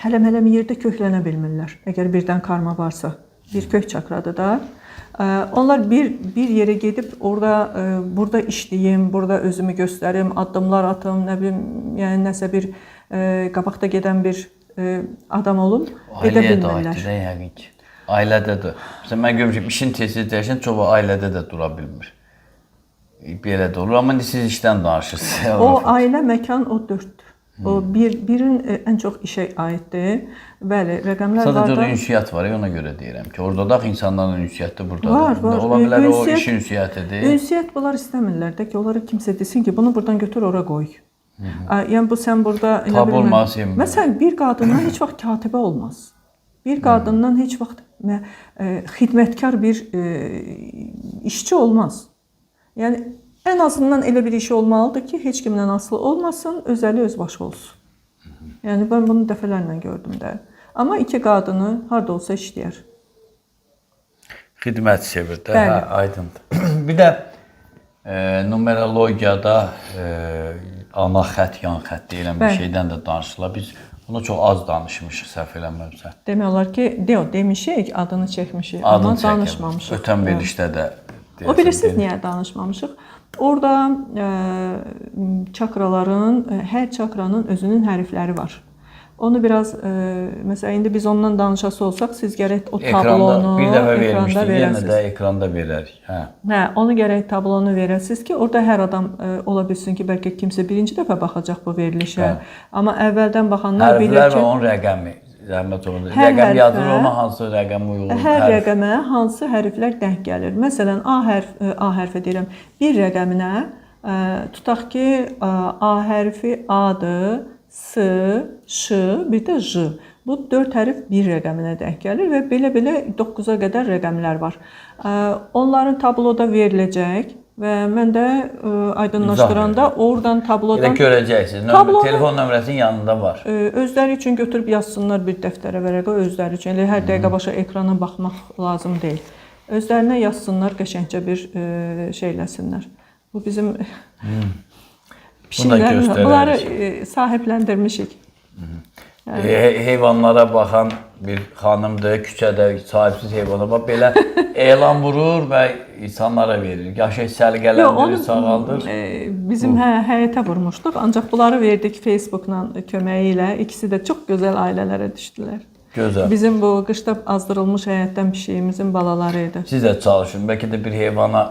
hələm-hələm yerdə köklənə bilmirlər. Əgər birdən karma varsa, bir kök çakradır da. Onlar bir yerə gedib burada işləyim, burada özümü göstərim, addımlar atım, nə bilim, yəni nəsə bir qabaqda gedən bir adam olub edə Ailəyə də bilmirlər. aiddir yəqin ki. Ailədə də. Məsələn, mən görmüşəm, işin tez-tez dəyişən çoxu ailədə də dura bilmir. Belə də olur, amma siz işdən danışırsınız. O ailə, məkan o dörddür. O birin ən çox işə aiddir. Bəli, rəqəmlər var da. Sadəcə orada ünsiyyət var, ona görə deyirəm ki, orada da insanların ünsiyyəti buradadır. Var. Ola bilər o işin ünsiyyətidir. Ünsiyyət bunlar istəmirlər də ki, onlara kimsə desin ki, bunu buradan götür, ora qoy. Yəni bu sən burada Tab olmaz. Məsələn, bir qadından heç vaxt katibə olmaz. Bir qadından heç vaxt xidmətkar bir işçi olmaz. Yəni ən azından elə bir işi olmalıdır ki, heç kimdən asılı olmasın, özəli öz başı olsun. Yəni mən bunu dəfələrlə gördüm də. Amma iki qadını harda olsa işləyər. Xidmət sevir də, hə, aydındır. Bir də numerologiyada ana xətt, yan xətt deyilən bir şeydən də danışırlar. Biz bunu çox az danışmışıq, səhv eləmirəmsə. Demək olar ki, demişik, adını çəkmişik, amma danışmamışıq. Ötən verilişdə də. O bilirsiniz niyə danışmamışıq? Orada çakraların, hər çakranın özünün hərfləri var. Onu biraz, məsələn, indi biz ondan danışası olsaq, siz gərək o tablonu bir dəfə ekranda vermişdik, yenə də verəsiniz. ekranda verərik. Hə, onu gərək tablonu verəsiniz ki, orada hər adam ola bilsin ki, bəlkə kimsə birinci dəfə baxacaq bu verilişə. Amma əvvəldən baxanlar bilir ki... Hərflər və onun rəqəmi, zəhmət olunur. Rəqəm yazılır, ona hansı rəqəm uyulur? Hər rəqəmə hansı hərflər denk gəlir? Məsələn, A hərfi deyirəm, bir rəqəminə tutaq ki, A hərfi A-dır, S, Ş, bir də J. Bu 4 hərf bir rəqəminə denk gəlir və belə 9-a qədər rəqəmlər var. Onların tabloda veriləcək və mən də aydınlaşdıranda oradan tablodan... Elə görəcəksiniz, telefon nömrəsinin yanında var. Özləri üçün götürüb yazsınlar bir dəftərə vərəqə, özləri üçün. Elə hər dəqiqə başa ekrana baxmaq lazım deyil. Özlərinə yazsınlar, qəşəngcə bir şey eləsinlər. Bu bizim... Bunları sahibləndirmişik. Heyvanlara baxan bir xanımdır, küçədə sahibsiz heyvana bax, belə elan vurur və insanlara verir. Yaşı səliqələndirir, sağaldır. Bizim həyətə vurmuşduq, ancaq bunları verdik Facebookla köməyi ilə. İkisi də çox gözəl ailələrə düşdülər. Gözəl. Bizim bu qışda azdırılmış həyətdən pişiyimizin balaları idi. Siz də çalışın, bəlkə də bir heyvana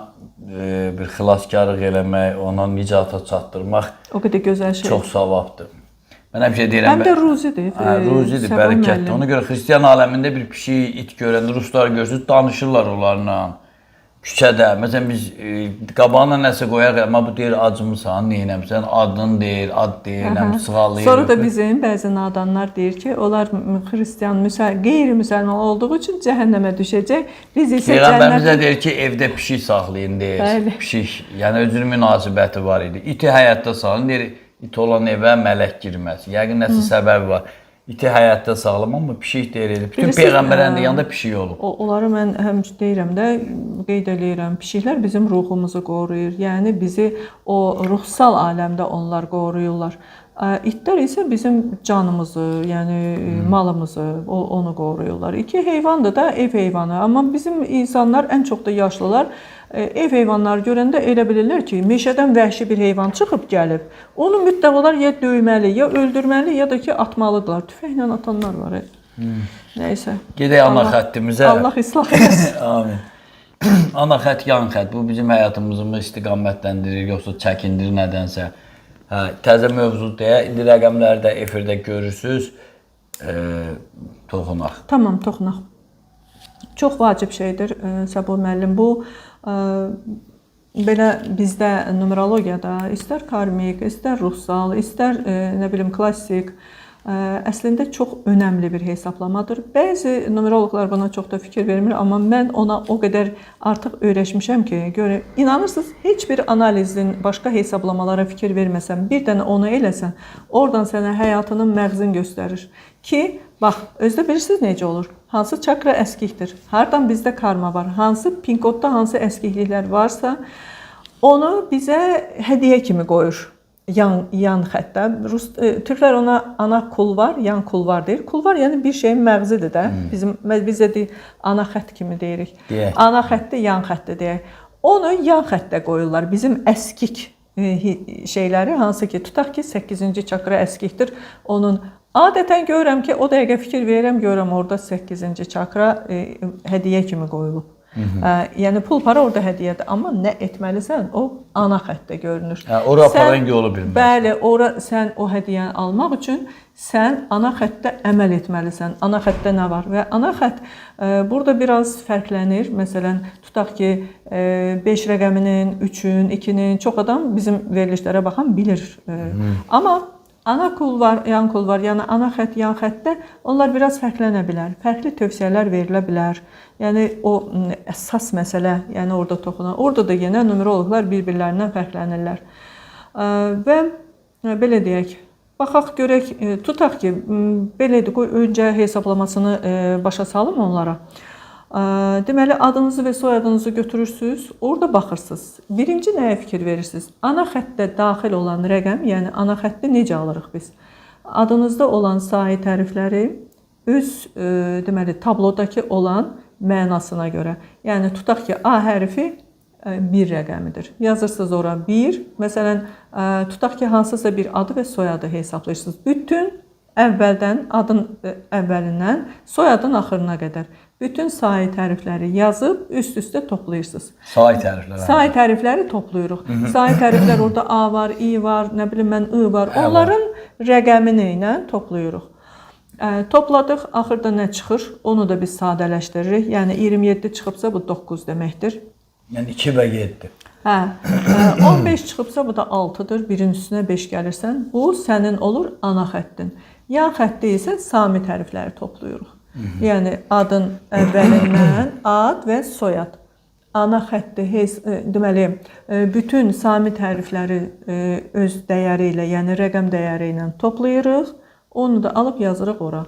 bir xilaskarlıq eləmək, ona nicata çatdırmaq o qədər gözəl şey. Çox savabdır. Mən həmişə deyirəm. Həm də ruzidir. Ruzidir, bərəkətli. Ona görə xristian aləmində bir pişik, it görəndə ruslar görürsünüz, danışırlar onlarla. Küçədə, məsələn biz qabağına nəsə qoyarıq, amma bu deyir acımısan, neynəmsən, adın deyir, ad deyirəm, sığalayır. Sonra da bizim bəzi nadanlar deyir ki, onlar xristian, qeyri-müsəlman olduğu üçün cəhənnəmə düşəcək. Biz isə Peyğəmbərimiz də deyir ki, evdə pişik saxlayın deyir. Pişik, yəni özünün münasibəti var idi. İti həyatda saxlayın, deyir, it olan evə mələk girməz. Yəqin nəsə səbəbi var. İti həyatda sağlam, amma pişik deyir. Bütün Peyğəmbərlərin də yanında pişik olub. Onları mən həm deyirəm də, qeyd eləyirəm. Pişiklər bizim ruhumuzu qoruyur. Yəni bizi o ruhsal aləmdə onlar qoruyurlar. İtlər isə bizim canımızı, yəni malımızı, onu qoruyurlar. İki heyvandır da, ev heyvanı. Amma bizim insanlar, ən çox da yaşlılar, ev heyvanları görəndə elə bilirlər ki, meşədən vəhşi bir heyvan çıxıb gəlib. Onu mütləq olar ya döyməli, ya öldürməli, ya da ki, atmalıdırlar. Tüfəklə atanlar var. Nəysə. Gedək ana xəttimizə. Allah islah eləsin. Amin. Ana xətt, yan xətt. Bu bizim həyatımızı mı istiqamətləndirir, yoxsa çəkindirir nədənsə. Təzə mövzu deyə, indi rəqəmləri də efirdə görürsünüz. Toxunaq. Tamam, toxunaq. Çox vacib şeydir, Səbuh müəllim. Bu, belə bizdə numerologiyada istər karmik, istər ruhsal, istər nə bilim klassik, əslində çox önəmli bir hesablamadır. Bəzi numeroloqlar buna çox da fikir vermir, amma mən ona o qədər artıq öyrəşmişəm ki, inanırsınız, heç bir analizin, başqa hesablamalara fikir verməsən, bir dənə onu eləsən, oradan sənə həyatının məğzin göstərir ki, bax, özdə bilirsiniz necə olur? Hansı çakra əskikdir? Hardan bizdə karma var? Hansı pin kodda hansı əskikliklər varsa, onu bizə hədiyyə kimi qoyur. Yan xəttdə. Türklər ona ana kulvar, yan kulvar deyir. Kulvar yəni bir şeyin məğzidir də. Biz də ana xətt kimi deyirik. Ana xətti, yan xətti deyək. Onu yan xəttə qoyurlar. Bizim əskik şeyləri, hansı ki, tutaq ki, 8-ci çakra əskikdir. Onun Adətən görürəm ki, o dəqiqə fikir verirəm, görürəm orada 8-ci çakra hədiyyə kimi qoyulub. Yəni pul para orada hədiyyədir, amma nə etməlisən, o ana xəttdə görünür. Ora aparan yolu bilməlisən. Bəli, ora sən o hədiyyəni almaq üçün sən ana xəttdə əməl etməlisən. Ana xəttdə nə var? Və ana xətt burada biraz fərqlənir. Məsələn, tutaq ki, 5 rəqəminin, 3-ün, 2-nin çox adam bizim verilişlərə baxan bilir. Amma ana kul var, yan kul var. Yəni ana xətt, yan xəttdə onlar biraz fərqlənə bilər. Fərqli tövsiyələr verilə bilər. Yəni o əsas məsələ, yəni orada toxunan. Orada da yenə numeroloqlar bir-birlərindən fərqlənirlər. Və belə deyək, baxaq görək, tutaq ki, belədir, qoy öncə hesablamasını başa salım onlara. Deməli, adınızı və soyadınızı götürürsünüz, orada baxırsınız. Birinci nəyə fikir verirsiniz? Ana xəttdə daxil olan rəqəm, yəni ana xətti necə alırıq biz? Adınızda olan sahə tərifləri öz, deməli, tablodakı olan mənasına görə. Yəni, tutaq ki, A hərfi 1 rəqəmidir. Yazırsınız ora 1. Məsələn, tutaq ki, hansısa bir adı və soyadı hesablayırsınız. Bütün əvvəldən, adın əvvəlindən soyadın axırına qədər. Bütün sahə tərifləri yazıb üst-üstə toplayırsınız. Sahə tərifləri? Sahə tərifləri toplayırıq. Sahə təriflər orada A var, I var, nə bilim mən I var. Onların rəqəmini ilə toplayırıq. Topladıq, axırda nə çıxır? Onu da biz sadələşdiririk. Yəni 27 çıxıbsa bu 9 deməkdir. Yəni 2 və 7. Hə, 15 çıxıbsa bu da 6-dır. Birin üstünə 5 gəlirsən, bu sənin olur ana xəttin. Yan xəttdə isə sami tərifləri toplayırıq. Yəni adın əvvəlindən ad və soyad. Ana xətti, deməli, bütün sami tərifləri öz dəyəri ilə, yəni rəqəm dəyəri ilə toplayırıq. Onu da alıb yazırıq ora.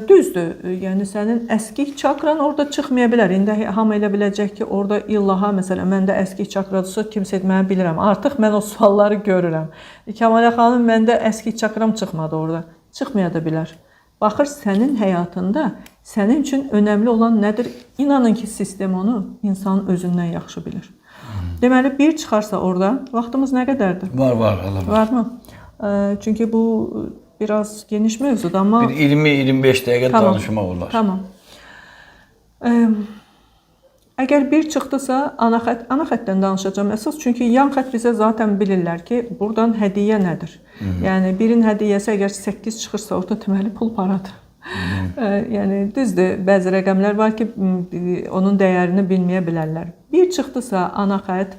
Düzdür, yəni sənin əskik çakran orada çıxmaya bilər. İndi hamı elə biləcək ki, orada illaha, məsələn, məndə əskik çakradırsa kimsə etməni bilirəm. Artıq mən o sualları görürəm. Kəmalə xanım, məndə əskik çakram çıxmadı orada. Çıxmaya da bilər. Baxır, sənin həyatında sənin üçün önəmli olan nədir? İnanın ki, sistem onu insanın özündən yaxşı bilir. Deməli, 1 çıxarsa orada, vaxtımız nə qədərdir? Var. Varmı? Çünki bu biraz geniş mövzudur, amma... Bir 20-25 dəqiqə danışmaq olar. Tamam. Əgər 1 çıxdısa, ana xəttdən danışacağım əsas. Çünki yan xətt bizə zaten bilirlər ki, buradan hədiyyə nədir? Yəni, birin hədiyyəsi əgər 8 çıxırsa, orada deməli pul paradır. Yəni, düzdür, bəzi rəqəmlər var ki, onun dəyərini bilməyə bilərlər. 1 çıxdısa, ana xətt,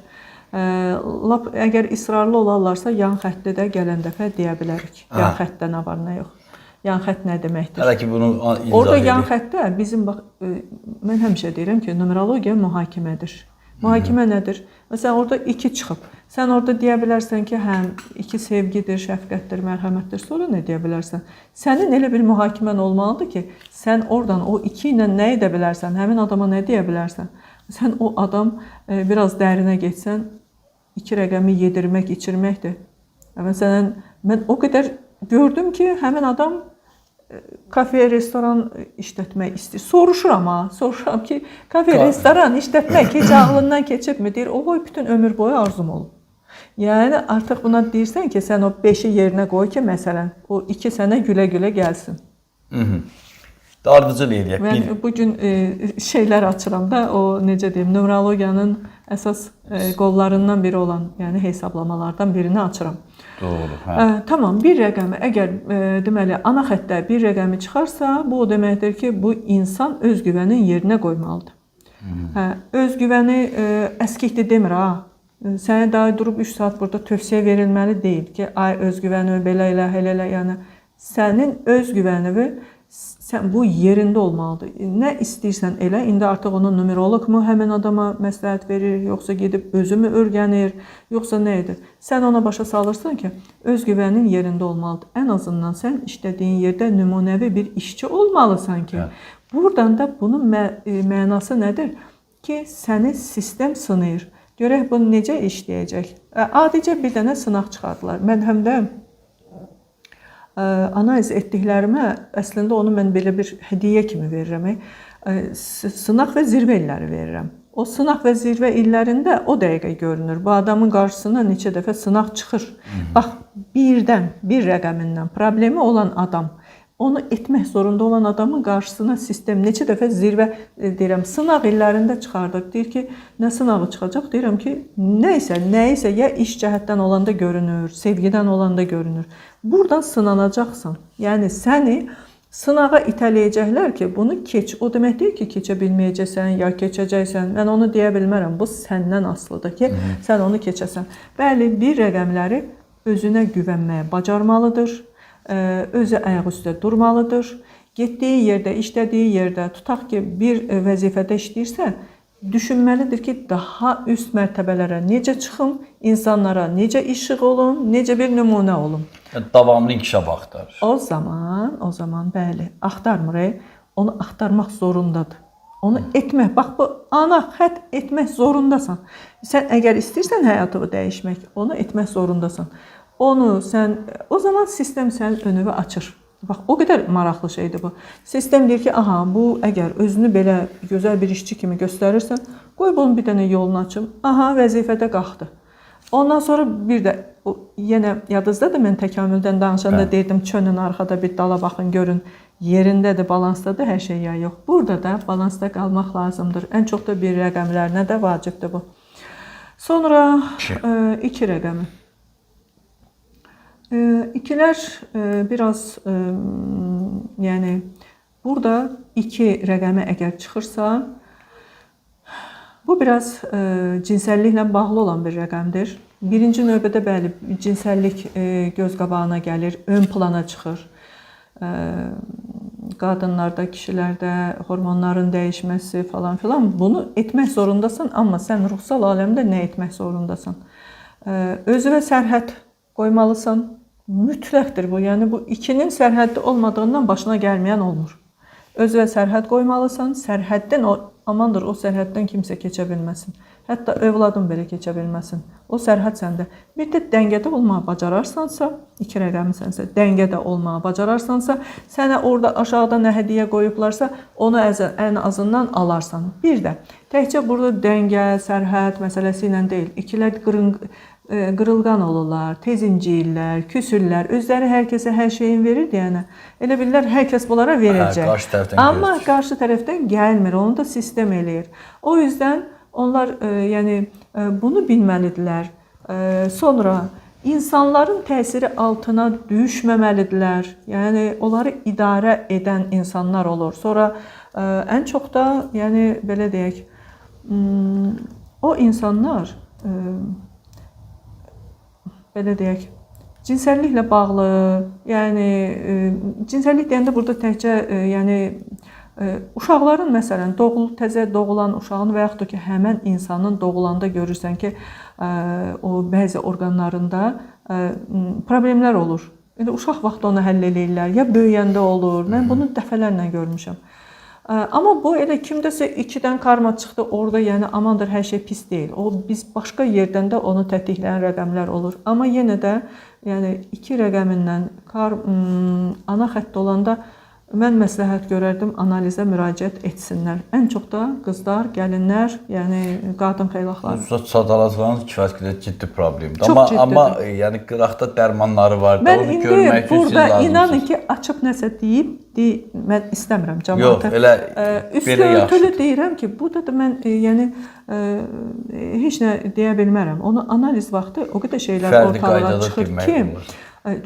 lap əgər israrlı olarlarsa, yan xəttdə də gələn dəfə deyə bilərik. Yan xəttdə nə var, nə yox. Yan xətt nə deməkdir? Hələ ki, bunu izah edin. Orada yan xəttdə bizim, mən həmişə deyirəm ki, numerologiya mühakimədir. Mühakimə nədir? Məsələn, orada 2 çıxıb. Sən orada deyə bilərsən ki, həm 2 sevgidir, şəfqətdir, mərhəmətdir. Sonra nə deyə bilərsən? Sənin elə bir mühakimən olmalıdır ki, sən oradan o 2 ilə nə edə bilərsən? Həmin adama nə deyə bilərsən? Sən o adam biraz dərinə getsən, 2 rəqəmi yedirmək, içirməkdir. Məsələn, mən o qədər gördüm ki, həmin adam kafe, restoran işlətmək istəyir. Soruşuram ki, kafe, restoran işlətmək heç ağlından keçibmi? Deyir, o boy bütün ömür boyu arzum olub. Yəni, artıq buna deyirsən ki, sən o 5-i yerinə qoy ki, məsələn, o 2 sənə gülə-gülə gəlsin. Dardıcıl eləyək. Mən bugün şeylər açıram da, o necə deyim, numerologiyanın əsas qollarından biri olan, yəni hesablamalardan birini açıram. Doğru. Tamam, bir rəqəmi, əgər deməli, ana xəttdə bir rəqəmi çıxarsa, bu o deməkdir ki, bu insan özgüvənin yerinə qoymalıdır. Özgüvəni əskikdir demir, ha. Sənə daha durub 3 saat burada tövsiyə verilməli deyil ki, ay özgüvəni belə elə, yəni sənin özgüvəni sən bu yerində olmalıdır. Nə istəyirsən elə, indi artıq onun numeroloq mu həmin adama məsləhət verir, yoxsa gedib özümü öyrənir, yoxsa nə edir? Sən ona başa salırsan ki, özgüvənin yerində olmalıdır. Ən azından sən işlədiyin yerdə nümunəvi bir işçi olmalısan ki, buradan da bunun mənası nədir? Ki, səni sistem sınayır. Görək bu necə işləyəcək? Adicə bir dənə sınaq çıxardılar. Mən həm də analiz etdiklərimə əslində onu mən belə bir hədiyyə kimi verirəm. Sınaq və zirvə illəri verirəm. O sınaq və zirvə illərində o dəqiqə görünür. Bu adamın qarşısına neçə dəfə sınaq çıxır. Bax, birdən, bir rəqəmindən problemi olan adam, onu etmək zorunda olan adamın qarşısına sistem neçə dəfə zirvə deyirəm, sınaq illərində çıxardıq. Deyir ki, nə sınağı çıxacaq? Deyirəm ki, nəyisə ya iş cəhətdən olanda görünür, sevgidən olanda görünür. Buradan sınanacaqsan. Yəni səni sınağa itələyəcəklər ki, bunu keç. O demək deyil ki, keçə bilməyəcəksən, ya keçəcəksən. Mən onu deyə bilmərəm. Bu səndən asılıdır ki, sən onu keçəsən. Bəli, bir rəqəmləri özünə güvənməyə bacarmalıdır. Özü ayaq üstə durmalıdır. Getdiyi yerdə, işlədiyi yerdə, tutaq ki, bir vəzifədə işləyirsə, düşünməlidir ki, daha üst mərtəbələrə necə çıxım, insanlara necə işıq olum, necə bir nümunə olum. Davamlı inkişaf axtarır. O zaman bəli, axtarmır, onu axtarmaq zorundadır. Onu etmək, bax bu ana xətt etmək zorundasan. Sən əgər istəyirsən həyatını dəyişmək, onu etmək zorundasan. Onu sən, o zaman sistem sənin önünü açır. Bax, o qədər maraqlı şeydir bu. Sistem deyir ki, aha, bu əgər özünü belə gözəl bir işçi kimi göstərirsən, qoy bunun bir dənə yolunu açım. Aha, vəzifədə qalxdı. Ondan sonra bir də, yenə yadınızdadır, mən təkamüldən danışanda deydim, çönün arxada bir dala baxın, görün, yerindədir, balansdadır hər şey ya yox. Burada da balansda qalmaq lazımdır. Ən çox da bir rəqəmlərinə də vacibdir bu. Sonra 2 rəqəmi. İkilər biraz, yəni burada 2 rəqəmi əgər çıxırsa, bu biraz cinsəlliklə bağlı olan bir rəqəmdir. Birinci növbədə bəli, cinsəllik göz qabağına gəlir, ön plana çıxır. Qadınlarda, kişilərdə hormonların dəyişməsi falan filan, bunu etmək zorundasan, amma sən ruhsal aləmdə nə etmək zorundasan? Özünə sərhəd qoymalısan. Mütləqdir bu. Yəni bu 2-nin sərhəddi olmadığından başına gəlməyən olmur. Özünə sərhəd qoymalısan. Sərhəddən amandır, o sərhəddən kimsə keçə bilməsin. Hətta övladın belə keçə bilməsin. O sərhəd səndə. Bir də dəngədə olmağı bacararsansa, 2 rəqəmisənsə, dəngədə olmağı bacararsansa, sənə orada aşağıda nə hədiyyə qoyublarsa, onu ən azından alarsan. Bir də təkcə burada dəngə, sərhəd məsələsi ilə deyil. İkilər qırılqan olurlar, tez inciyirlər, küsürlər, özləri hər kəsə hər şeyin verir deyənə. Elə bilirlər, hər kəs bunlara verəcək. Amma qarşı tərəfdən gəlmir, onu da sistem eləyir. O yüzdən onlar bunu bilməlidirlər. Sonra insanların təsiri altına düşməməlidirlər. Yəni onları idarə edən insanlar olur. Sonra ən çox da, yəni belə deyək, o insanlar belə deyək, cinsəlliklə bağlı, yəni cinsəllik deyəndə burada təkcə, yəni uşaqların məsələn, təzə doğulan uşağın və yaxud da ki, həmən insanın doğulanda görürsən ki, o bəzi orqanlarında problemlər olur. Uşaq vaxtı onu həll eləyirlər, ya böyüyəndə olur. Mən bunu dəfələrlə görmüşəm. Amma bu elə kimdəsə 2-dən karma çıxdı orada, yəni amandır, hər şey pis deyil. O biz başqa yerdən də onu tətikləyən rəqəmlər olur. Amma yenə də yəni 2 rəqəmindən ana xətt olanda mən məsləhət görərdim, analizə müraciət etsinlər. Ən çox da qızlar, gəlinlər, yəni qadın xeylaxlar. Sadalacağınız kifayət qədər ciddi problemdir. Çox ciddidir. Amma yəni qıraqda dərmanları var da, onu görmək üçün siz lazımsınız. Burada inanın ki, açıb nəsə deyib, mən istəmirəm cəmaata. Yox, elə belə yaxşıdır. Üstü örtülü deyirəm ki, burada da mən yəni heç nə deyə bilmərəm. Onu analiz vaxtı o qədər şeylər ortalığa çıxır ki,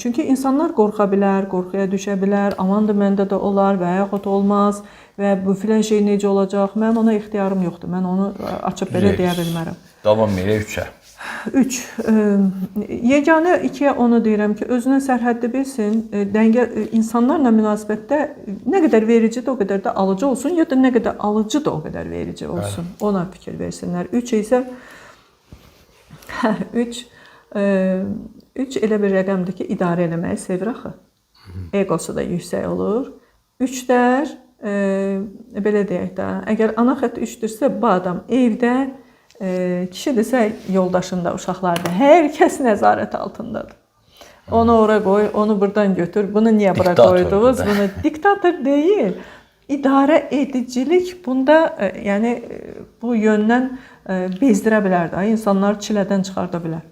çünki insanlar qorxa bilər, qorxuya düşə bilər, amandır məndə də olar və yaxud olmaz və bu filan şey necə olacaq, mənim ona ixtiyarım yoxdur, mən onu açıb belə deyə bilmərəm. Davam elə 3-ə. 3. Yeganə 2-yə onu deyirəm ki, özünə sərhəddi bilsin, insanlarla münasibətdə nə qədər vericidir, o qədər də alıcı olsun, ya da nə qədər alıcı da o qədər verici olsun. Ona fikir versinlər. 3 isə 3 elə bir rəqəmdir ki, idarə eləməyi sevir axı. Egosu da yüksək olur. 3-lər, belə deyək də, əgər ana xətt 3-dürsə, bu adam evdə, kişidirsə yoldaşında, uşaqlarda, hər kəs nəzarət altındadır. Onu ora qoy, onu buradan götür, bunu niyə bura qoydunuz? Bunu diktator deyil. idarə edicilik bunda yəni bu yöndən bezdirə bilər də, insanları çilədən çıxarda bilər.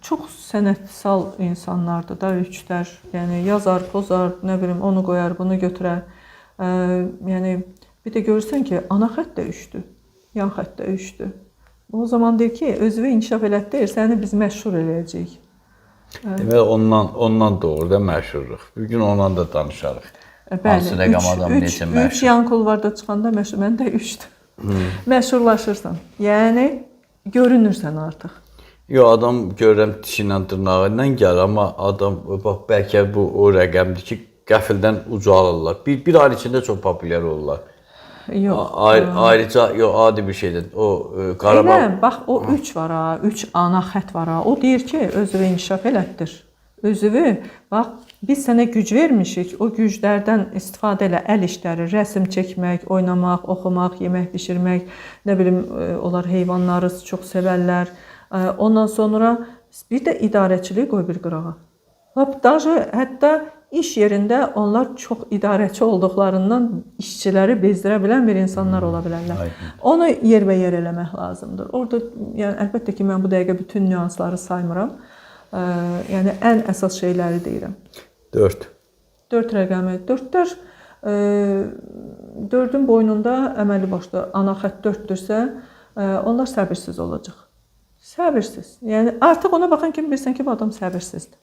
Çox sənətsal insanlardır da üçlər. Yəni yazar, pozar, nə bilim onu qoyar, bunu götürər. Yəni bir də görürsən ki, ana xətt də üçdür, yan xətt də üçdür. O zaman deyir ki, özünü inkişaf elətdir, səni biz məşhur eləyəcəyik. Demək ondan doğru da məşhurluq. Bir gün ondan da danışarıq. Hansı rəqam adam necə məşhur? 3 yan kulvarda çıxanda məşhur, mən də 3-dür. Məşhurlaşırsan. Yəni görünürsən artıq. Yox, adam görürəm dişi ilə dırnağı ilə gəlir, amma adam bax bəlkə bu o rəqəmdir ki, qəfildən ucalırlar. Bir ay içində çox populyar olurlar. Yox. Ayrıca yox, adi bir şeydir. O Qarabağ. Elə, bax o 3 var ha, 3 ana xətt var ha. O deyir ki, özünü inkişaf elətdir. Özünü, bax biz sənə güc vermişik. O güclərdən istifadə elə, əl işləri, rəsm çəkmək, oynamaq, oxumaq, yemək bişirmək, nə bilim, onlar heyvanları çox sevərlər. Ondan sonra bir də idarəçiliyi qoy bir qırağa. Hətta iş yerində onlar çox idarəçi olduqlarından işçiləri bezdirə bilən bir insanlar ola bilərlər. Onu yerbəyer eləmək lazımdır. Orada yəni əlbəttə ki, mən bu dəqiqə bütün nüansları saymıram. Yəni ən əsas şeyləri deyirəm. 4. 4 rəqəmi. 4-lər 4-ün boynunda əməli başda ana xətt 4-dürsə, onlar səbirsiz olacaq. Səbirsiz. Yəni artıq ona baxan kimi bilirsən ki, bu adam səbirsizdir.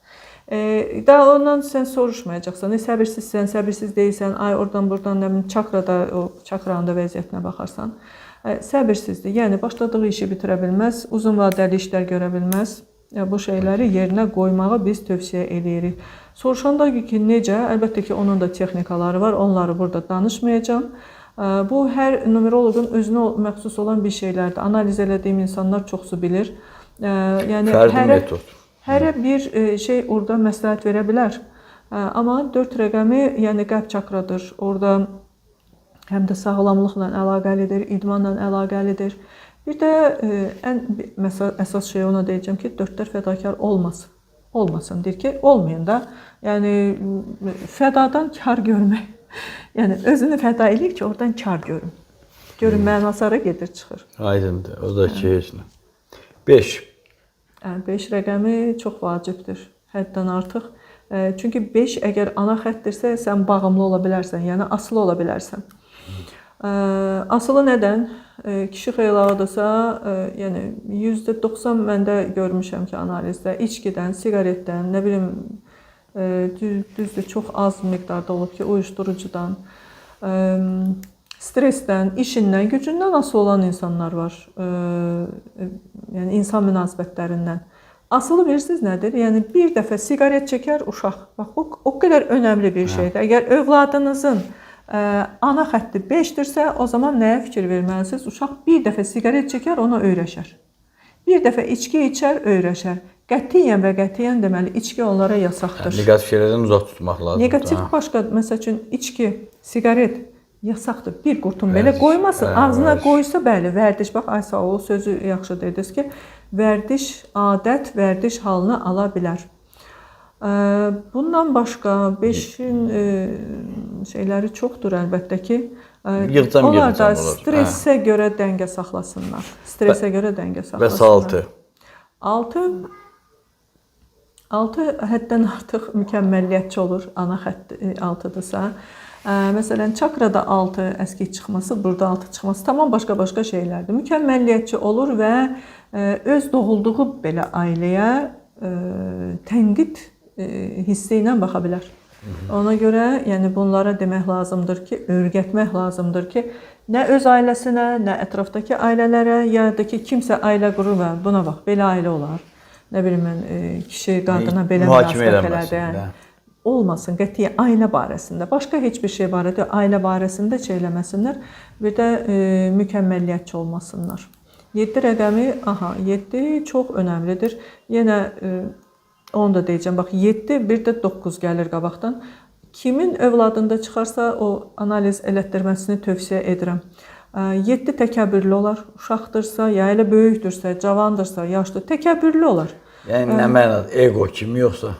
Daha ondan sən soruşmayacaqsan. Səbirsizsən, səbirsiz deyilsən, ay oradan buradan nə bilim çakrada, o çakranın da vəziyyətinə baxarsan. Səbirsizdir. Yəni başladığı işi bitirə bilməz, uzun vadəli işlər görə bilməz. Bu şeyləri yerinə qoymağı biz tövsiyə edirik. Soruşanda ki, necə? Əlbəttə ki, onun da texnikaları var. Onları burada danışmayacağam. Bu hər numeroloqun özünə məxsus olan bir şeylərdir. Analiz elədiyim insanlar çoxsu bilir. Yəni fərdi metod. Hərə bir şey orada məsləhət verə bilər. Amma 4 rəqəmi, yəni qəlb çakradır. Orada həm də sağlamlıqla əlaqəlidir, idmanla əlaqəlidir. Bir də ən əsas şey ona deyəcəm ki, 4-lər fədakar olmasın. Olmasın. Deyir ki, olmayın da. Yəni fədadan kar görmək. Yəni özünü fəda eləyir ki, oradan kar görün. Görün mənasara gedir, çıxır. Aydındır. O da ki, heç nə. 5. 5 rəqəmi çox vacibdir. Həddən artıq. Çünki 5 əgər ana xətdirsə, sən bağımlı ola bilərsən, yəni asılı ola bilərsən. Asılı nədən? Kişi xeylalıdırsa, yəni %90 məndə görmüşəm ki, analizdə içkidən, siqaretdən, nə bilim, düzdür, çox az miqdarda olub ki, uyuşdurucudan, stressdən, işindən, gücündən asılı olan insanlar var. Yəni insan münasibətlərindən. Asılı bilirsiniz nədir? Yəni bir dəfə siqaret çəkər uşaq. Bax, o qədər önəmli bir şeydir. Əgər övladınızın ana xətti 5-dirsə, o zaman nəyə fikir verməlisiniz? Uşaq bir dəfə siqaret çəkər, ona öyrəşər. Bir dəfə içki içər, öyrəşər. Qətiyyən və qətiyyən deməli, içki onlara yasaqdır. Negativ şeylərdən uzaq tutmaq lazımdır. Negativ başqa, məsəl üçün, içki, siqaret yasaqdır. Bir qurtum belə qoymasın. Ağzına qoysa, bəli, vərdiş. Bax, ay sağ ol, sözü yaxşı dediniz ki, vərdiş, adət, vərdiş halını ala bilər. Bundan başqa 5-in şeyləri çoxdur əlbəttə ki. Onlar da stressə görə dəngə saxlasınlar. Stressə görə dəngə saxlasınlar. Bəs 6 həddən artıq mükəmməliyyətçi olur, ana xətt 6-dırsa. Məsələn, çakrada 6 əskik çıxması, burada 6 çıxması tamam başqa-başqa şeylərdir. Mükəmməliyyətçi olur və öz doğulduğu belə ailəyə tənqid hissi ilə baxa bilər. Ona görə yəni bunlara demək lazımdır ki, öyrətmək lazımdır ki, nə öz ailəsinə, nə ətrafdakı ailələrə, ya da ki, kimsə ailə qurur və buna bax, belə ailə olar. Nə bilim mən, kişi qadına belə münasibət elədi. Olmasın, qətiyyən ailə barəsində. Başqa heç bir şey barədə, ailə barəsində eləməsinlər. Bir də mükəmməliyyətçi olmasınlar. 7 rəqəmi, 7 çox önəmlidir. Yenə onu da deyəcəm, bax 7, bir də 9 gəlir qabaqdan. Kimin övladında çıxarsa o analiz elətdirməsini tövsiyə edirəm. 7 təkəbbürlü olar, uşaqdırsa, ya elə böyükdürsə, cavandırsa, yaşlı, təkəbbürlü olar. Yəni nə mənada ego kimi yoxsa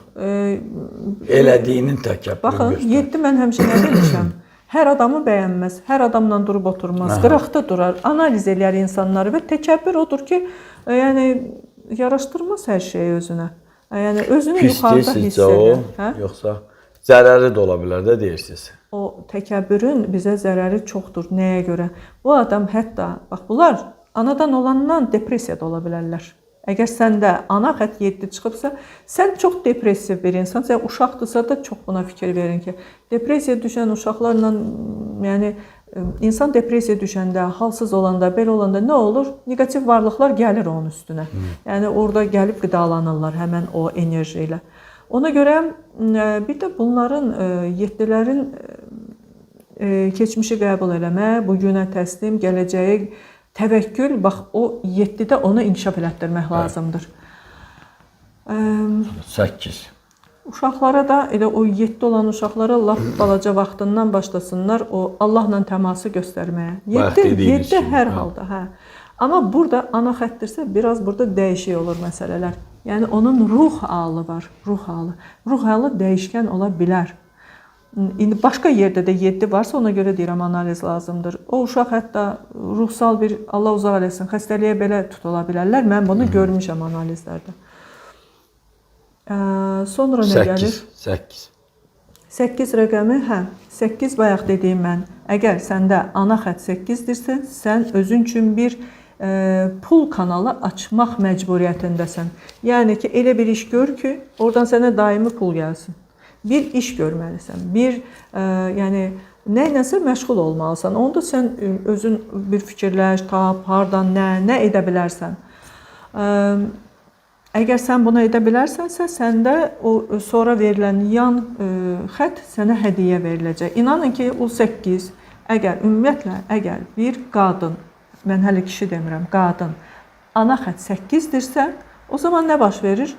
elədiyinin təkəbbürünü Baxın, göstərir. 7 mən həmişə nə demişəm? Hər adamı bəyənməz, hər adamla durub oturmaz, qıraqda durar, analiz eləyər insanları və təkəbbür odur ki, yəni yaraşdırmaz hər şeyi özünə. Yəni özünü yuxarıda hiss edir. Yoxsa zərəri də ola bilər də deyirsiniz. O təkəbbürün bizə zərəri çoxdur. Nəyə görə? Bu adam hətta, bax bunlar anadan olandan depressiyada ola bilərlər. Əgər səndə ana xətt 7 çıxıbsa, sən çox depressiv bir insansan, uşaqdırsa da çox buna fikir verin ki, depressiya düşən uşaqlarla, yəni insan depressiya düşəndə, halsız olanda, belə olanda nə olur? Negativ varlıqlar gəlir onun üstünə. Yəni orada gəlib qidalanırlar həmən o enerji ilə. Ona görə bir də bunların 7-lərin keçmişi qəbul eləmə, bu günə təslim, gələcəyi təvəkkül, bax o 7-də onu inkişaf elətdirmək lazımdır. 8. Uşaqlara da elə o 7 olan uşaqlara lap balaca vaxtından başlasınlar o Allahla təması göstərməyə. 7 hər halda, hə. Amma burada ana xətdirsə biraz burada dəyişik olur məsələlər. Yəni onun ruh halı var, ruh halı. Ruh halı dəyişkən ola bilər. İndi başqa yerdə də 7 varsa ona görə deyirəm analiz lazımdır. O uşaq hətta ruhsal bir Allah uzaq eləsin, xəstəliyə belə tutula bilərlər. Mən bunu görmüşəm analizlərdə. Sonra nə gəlir? 8. 8 rəqəmi, hə. 8 bayaq dediyim mən. Əgər səndə ana xətt 8-dirsə, sən özün üçün bir pul kanalı açmaq məcburiyyətindəsən. Yəni ki, elə bir iş gör ki, oradan sənə daimi pul gəlsin. Bir iş görməlisən, yəni nə iləsə məşğul olmalısan. Onda sən özün bir fikirləş, tap, hardan, nə edə bilərsən. Əgər sən bunu edə bilərsənsə, səndə o sonra verilən yan xətt sənə hədiyyə veriləcək. İnanın ki, o 8, ümumiyyətlə, əgər bir qadın, mən hələ kişi demirəm, qadın, ana xətt 8-dirsə, o zaman nə baş verir?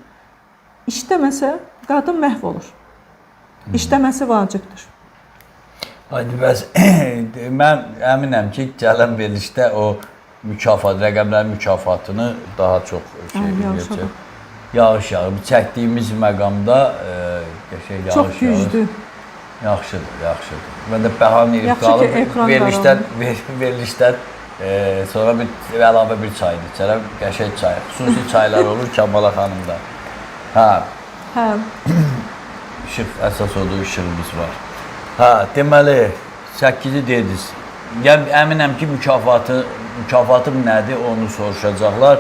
İşləməsə, qadın məhv olur. İşləməsi vacibdir. Haydi bəs, mən əminəm ki, gələn verilişdə o mükafat, rəqəmlərin mükafatını daha çox eləyəcək. Yağış yağır. Çəkdiyimiz məqamda yağış yağır. Çox güclü. Yaxşıdır. Mən də bəhanə edib qalıb verilişdən sonra bir əlavə bir çay içərəm, qəşəng çay. Xüsusi çaylar olur Kəmala xanımda. Hə. İşıq, əsas odur, işığımız var. Deməli, 8-i dediniz. Əminəm ki, mükafatım nədir, onu soruşacaqlar.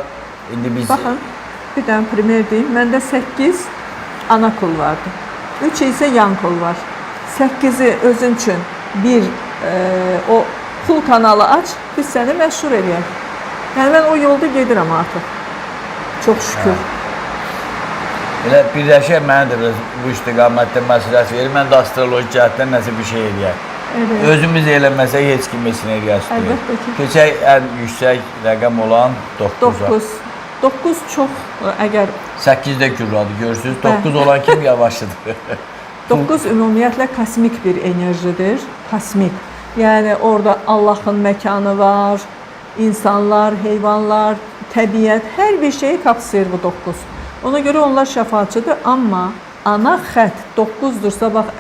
İndi biz... Baxın, bir dənə primer deyim. Məndə 8 ana kol vardı. 3 isə yan kol var. 8-i özün üçün bir o pul kanalı aç, biz səni məşhur eləyək. Yəni, mən o yolda gedirəm artıq. Çox şükür. Elə birləşək mənə də bu istiqamətdə məsləhət verir. Mən də astroloji cəhətdən nəsə bir şey eləyək. Özümüz eləməsək heç kim heç nə eləyək. Əlbəttə ki. Keçək ən yüksək rəqəm olan 9-a. 9 çox, əgər... 8-də gürradı, görürsünüz. 9 olan kim yavaşıdır? 9 ümumiyyətlə kosmik bir enerjidir. Kosmik. Yəni, orada Allahın məkanı var, insanlar, heyvanlar, təbiət, hər bir şeyi qapsayır bu 9. Ona görə onlar şəfaatçıdır, amma ana xətt 9-dursa, bax,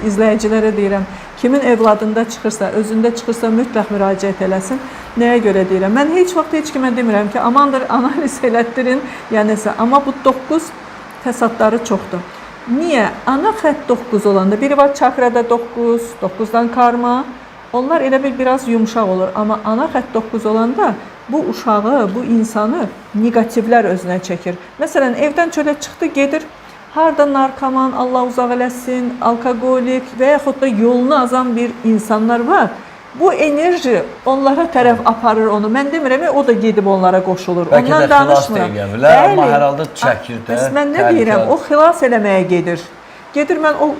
izləyicilərə deyirəm, kimin evladında çıxırsa, özündə çıxırsa mütləq müraciət eləsin. Nəyə görə deyirəm? Mən heç vaxt heç kimə demirəm ki, amandır, analiz elətdirin, yəni isə, amma bu 9 fəsadları çoxdur. Niyə? Ana xətt 9 olanda, biri var çakrada 9, 9-dan karma, onlar elə biraz yumşaq olur, amma ana xətt 9 olanda bu uşağı, bu insanı negativlər özünə çəkir. Məsələn, evdən çölə çıxdı, gedir, harda narkoman, Allah uzaq eləsin, alkoqolik və yaxud da yolunu azan bir insanlar var. Bu enerji onlara tərəf aparır onu. Mən demirəm, o da gedib onlara qoşulur. Ondan danışmıram. Bəlkə də xilas da edə bilər, amma hər halda çəkir də. Mən nə deyirəm, o xilas eləməyə gedir. Gedir, mən o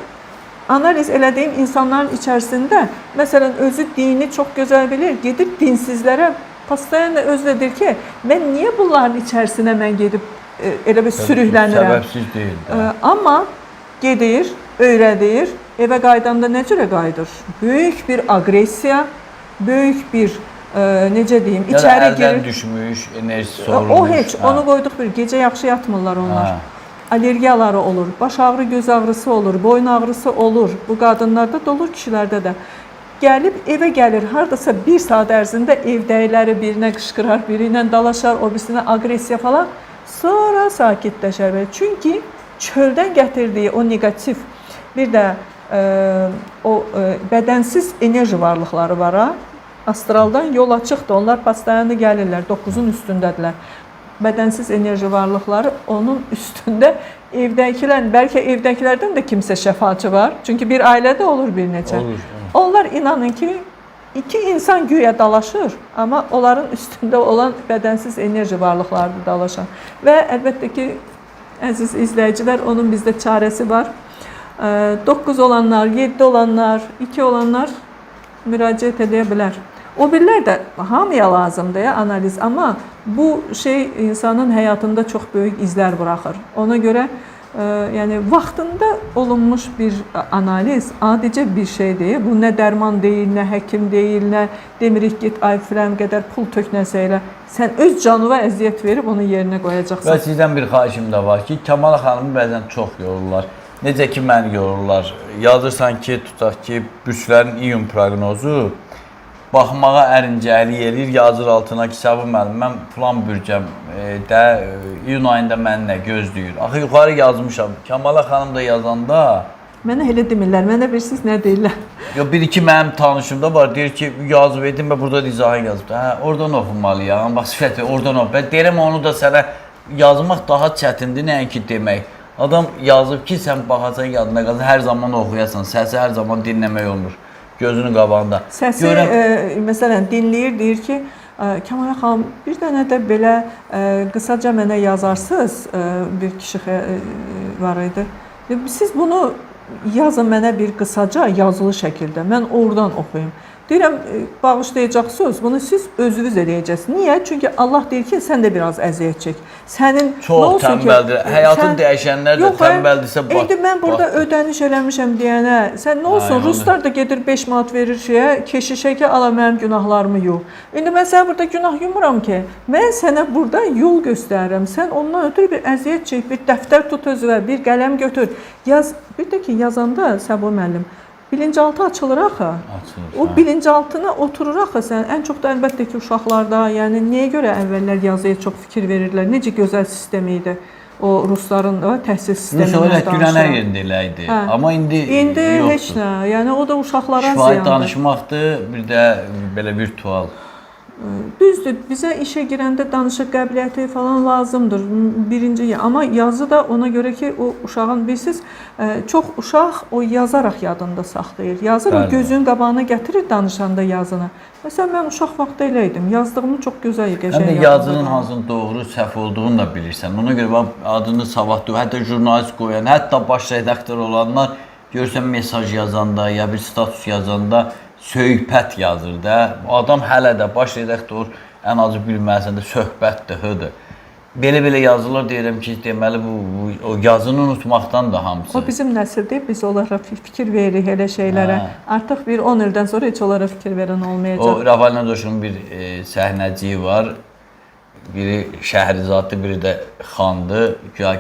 analiz elədiyim insanların içərisində, məsələn, özü dini çox gözəl bilir, gedir dinsizlərə, pastayanla özlədir ki, mən niyə bunların içərisinə mən gedib elə bir sürüklənirəm? Səbəbsiz deyil də. Amma gedir, öyrədir, evə qaydanda nə cürə qayıdır? Böyük bir aqressiya, böyük bir necə deyim, Ya da içəri əldən girir. düşmüş, enerjisi sorulmuş. O heç, onu qoyduq bir, gecə yaxşı yatmırlar onlar. Allergiyaları olur, baş ağrı, göz ağrısı olur, boyun ağrısı olur. Bu qadınlarda da olur, kişilərdə də. Gəlib evə gəlir, hardasa 1 saat ərzində evdəkiləri birinə qışqırar, biri ilə dalaşar, o birisinə aqressiya falan. Sonra sakitləşər. Çünki çöldən gətirdiyi o neqativ, bir də bədənsiz enerji varlıqları var ha. Astraldan yol açıqdır. Onlar pastayanı gəlirlər, 9-un üstündədirlər. Bədənsiz enerji varlıqları onun üstündə evdəkilər, bəlkə evdəkilərdən də kimsə şəfaçı var. Çünki bir ailədə olur bir neçə. Olur. Onlar inanın ki, 2 insan güya dalaşır, amma onların üstündə olan bədənsiz enerji varlıqlardır dalaşan. Və əlbəttə ki, əziz izləyicilər, onun bizdə çarəsi var. 9 olanlar, 7 olanlar, 2 olanlar müraciət edə bilər. O birlər də hamıya lazımdır ya, analiz, amma bu şey insanın həyatında çox böyük izlər buraxır. Ona görə yəni vaxtında olunmuş bir analiz adicə bir şey deyil. Bu nə dərman deyil, nə həkim deyil, nə demirik git ay filan qədər pul tök nəsə elə. Sən öz canına əziyyət verib onu yerinə qoyacaqsan. Və sizdən bir xahişim də var ki, Kəmal xanımı bəzən çox yorurlar. Necə ki, məni yorurlar. Yazırsan ki, tutaq ki, büslərin iyun proqnozu baxmağa ərincəlik eləyir, yazır altına ki, Səbuh müəllim, mən plan bürcəm də iyun ayında mənə nə gözləyir. Axı yuxarı yazmışam. Kəmal xanım da yazanda Mənə elə demirlər, mənə bilirsiniz nə deyirlər. Yo, bir-iki mənim tanışımda var, deyir ki, yazıb edin və burada izahı yazıb. Hə, oradan oxumalıyam, bax sifəti, oradan oxu. Mən deyirəm, onu da sənə yazmaq daha çətindir, nəinki demək. Adam yazıb ki, sən baxasan yadına qalsın, hər zaman oxuyasan, səsi hər zaman dinləmək olmur. Gözünün qabağında. Səsi, məsələn, dinləyir, deyir ki, Kəmal xanım, bir dənə də belə qısaca mənə yazarsınız, bir kişi var idi. Siz bunu yazın mənə bir qısaca yazılı şəkildə, mən oradan oxuyum. Deyirəm, bağışlayacaqsınız, bunu siz özünüz eləyəcəksiniz. Niyə? Çünki Allah deyir ki, sən də biraz əziyyət çək. Sənin çox tənbəldir. Həyatın dəyişənlər də tənbəldirsə bax. İndi mən burada ödəniş eləmişəm deyənə, sən nə olsun, ruslar da gedir 5 manat verir şeyə, keşişə ki, ala mənim günahlarımı yuh. İndi mən sənə burada günah yumuram ki, mən sənə burada yol göstərirəm. Sən ondan ötürü bir əziyyət çək, bir dəftər tut özünə, bir qələm götür. Yaz, bir də ki, yazanda Səbuh müəllim, bilinçaltı açılır axı. Açılır. O bilinçaltına oturur axı sən. Ən çox da əlbəttə ki, uşaqlarda, yəni niyə görə əvvəllər yazıya çox fikir verirlər? Necə gözəl sistem idi o rusların da təhsil sistemindən danışır. Gülənər yerində elə idi. Amma indi yoxdur. Heç nə. Yəni o da uşaqlara ziyandır. Şifahi danışmaqdır, bir də belə virtual. Düzdür, bizə işə girəndə danışıq qabiliyyəti falan lazımdır. Birinci, amma yazı da ona görə ki, o uşağın bilirsiniz, çox uşaq o yazaraq yadında saxlayır. Yazır, o gözünün qabağına gətirir danışanda yazını. Məsələn, mən uşaq vaxtı elə idim. Yazdığımı çox gözəl, qəşəng yadımda. Həm də yazının hansının doğru, səhv olduğunu da bilirsən. Ona görə adını savadlı, hətta jurnalist qoyan, hətta baş redaktor olanlar görürsən mesaj yazanda, ya bir status yazanda söhbət yazır da. Adam hələ də baş redaktor ən azı bilməlisən də söhbətdir, hıdır. Belə yazılar deyirəm ki, deməli o yazını unutmaqdan da hamısı. O bizim nəsildir, biz onlara fikir veririk elə şeylərə. Artıq bir 10 ildən sonra heç onlara fikir verən olmayacaq. O Rafael Nadoşun bir səhnəciyi var. Biri Şəhrizaddır, biri də xandır.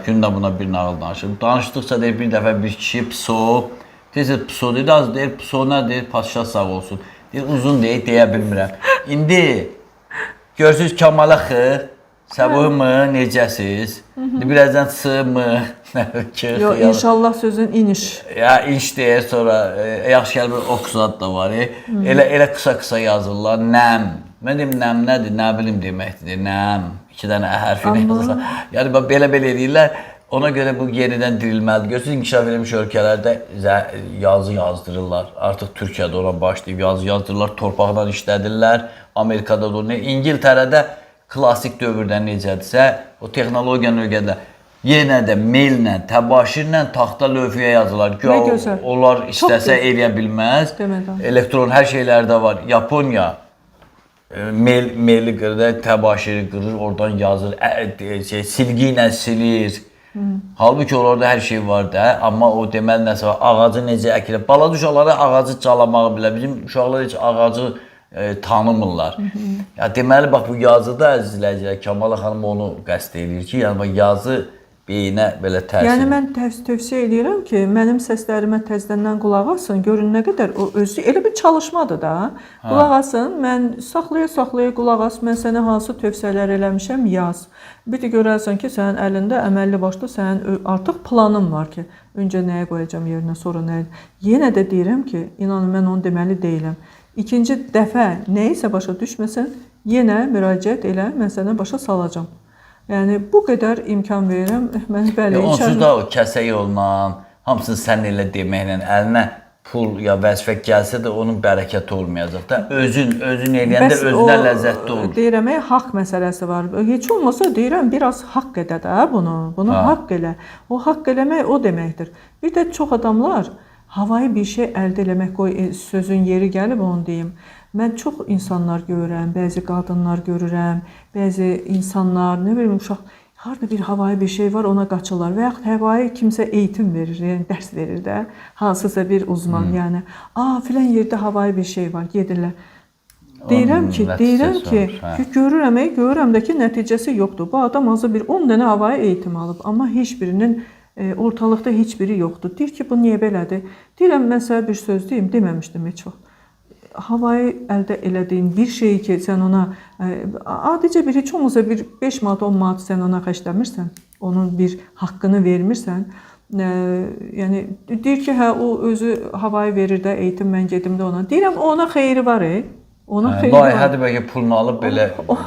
Gün də buna bir nağıl danışır. Danışdıqca deyir, bir dəfə bir kişi pso, tez pso deyir, az deyir, pso nə deyir, padşah sağ olsun. Deyir, uzun deyir, deyə bilmirəm. İndi görürsünüz Kəmal axı, Səbuh mı, necəsiz? Birazdan sı mı? Yox, inşallah sözün iniş. Ya inş deyir, sonra yaxşı gəl bir oksat da var. Elə qısa yazırlar, nəm. Mən deyim, nəm nədir, nə bilim deməkdir, nəm. 2 dənə hərfini yazırlar. Yəni, belə eləyirlər. Ona görə bu yenidən dirilməlidir. Görürsünüz, inkişaf edilmiş ölkələrdə yazı yazdırırlar. Artıq Türkiyədə ona başlayıb yazı yazdırırlar, torpaqdan işlədirlər. Amerikada da, İngiltərədə klassik dövrdə necədirsə, o texnologiyanın öyrədirlər. Yenə də maillə, təbaşirlə taxta lövhəyə yazırlar. Onlar istəsə eləyə bilməz. Elektron hər şeylərdə var. Yaponiya maili qırır, təbaşiri qırır, oradan yazır, silgi ilə silir. Halbuki orada hər şey var da, amma o deməli nəsə var, ağacı necə əkilir. Balaca uşaqlara ağacı calamağı bilər. Bizim uşaqlar heç ağacı tanımırlar. Ya deməli bax bu yazıda əziz izləyicilər Kəmala xanım onu qəsd edir ki, yəni bax yazı beyinə belə təsir. Yəni mən tövsiyə edirəm ki, mənim səslərimə təzədən qulaq asın, görün nə qədər o özü elə bir çalışmadır da. Qulaq asın, mən saxlaya qulaq as, mən sənə hansı tövsiyələr eləmişəm, yaz. Bir də görərsən ki, sənin əlində əməlli başlı sənin artıq planın var ki, öncə nəyə qoyacağam yerinə, sonra nəyə. Yenə də deyirəm ki, inanın mən onu deməli deyiləm. İkinci dəfə nə isə başa düşməsən, yenə müraciət elə, mən sənə başa salacağam. Yəni bu qədər imkan verirəm. Mən bəli, onsuz da o kəsə yolla, hamısını sən elə deməklə əlinə pul ya vəzifə gəlsə də onun bərəkəti olmayacaq da. Özün eləyəndə özünə ləzzətli olur. Deyirəm, haqq məsələsi var. Heç olmasa deyirəm, biraz haqq edə də bunu. Bunu haqq elə. O haqq eləmək o deməkdir. Bir də çox adamlar havayı bir şey əldə eləmək, qoy sözün yeri gəlib onu deyim. Mən çox insanlar görürəm, bəzi qadınlar görürəm, bəzi insanlar, nə bilim uşaq, harda bir havayı bir şey var ona qaçırlar və yaxud havayı kimsə eğitim verir, yəni dərs verir də, hansısa bir uzman, yəni, filan yerdə havayı bir şey var, gedirlər. Deyirəm ki, görürəm də ki, nəticəsi yoxdur. Bu adam azı bir 10 dənə havayı eğitim alıb, amma heç birinin ortalıqda heç biri yoxdur. Deyir ki, bu niyə belədir? Deyirəm, mən sənə bir söz deyim, deməmişdim heç vaxt. Havayı əldə elədiyin bir şeyi ki, sən ona adicə bir heç olmasa bir 5 manat, 10 manat sən ona xərcləmirsən, onun bir haqqını vermirsən, yəni deyir ki, hə o özü havayı verir də, eğitim mən gedim də ona. Deyirəm, ona xeyri var, Ona xeyri var. Layihədir bəlkə pulunu alıb belə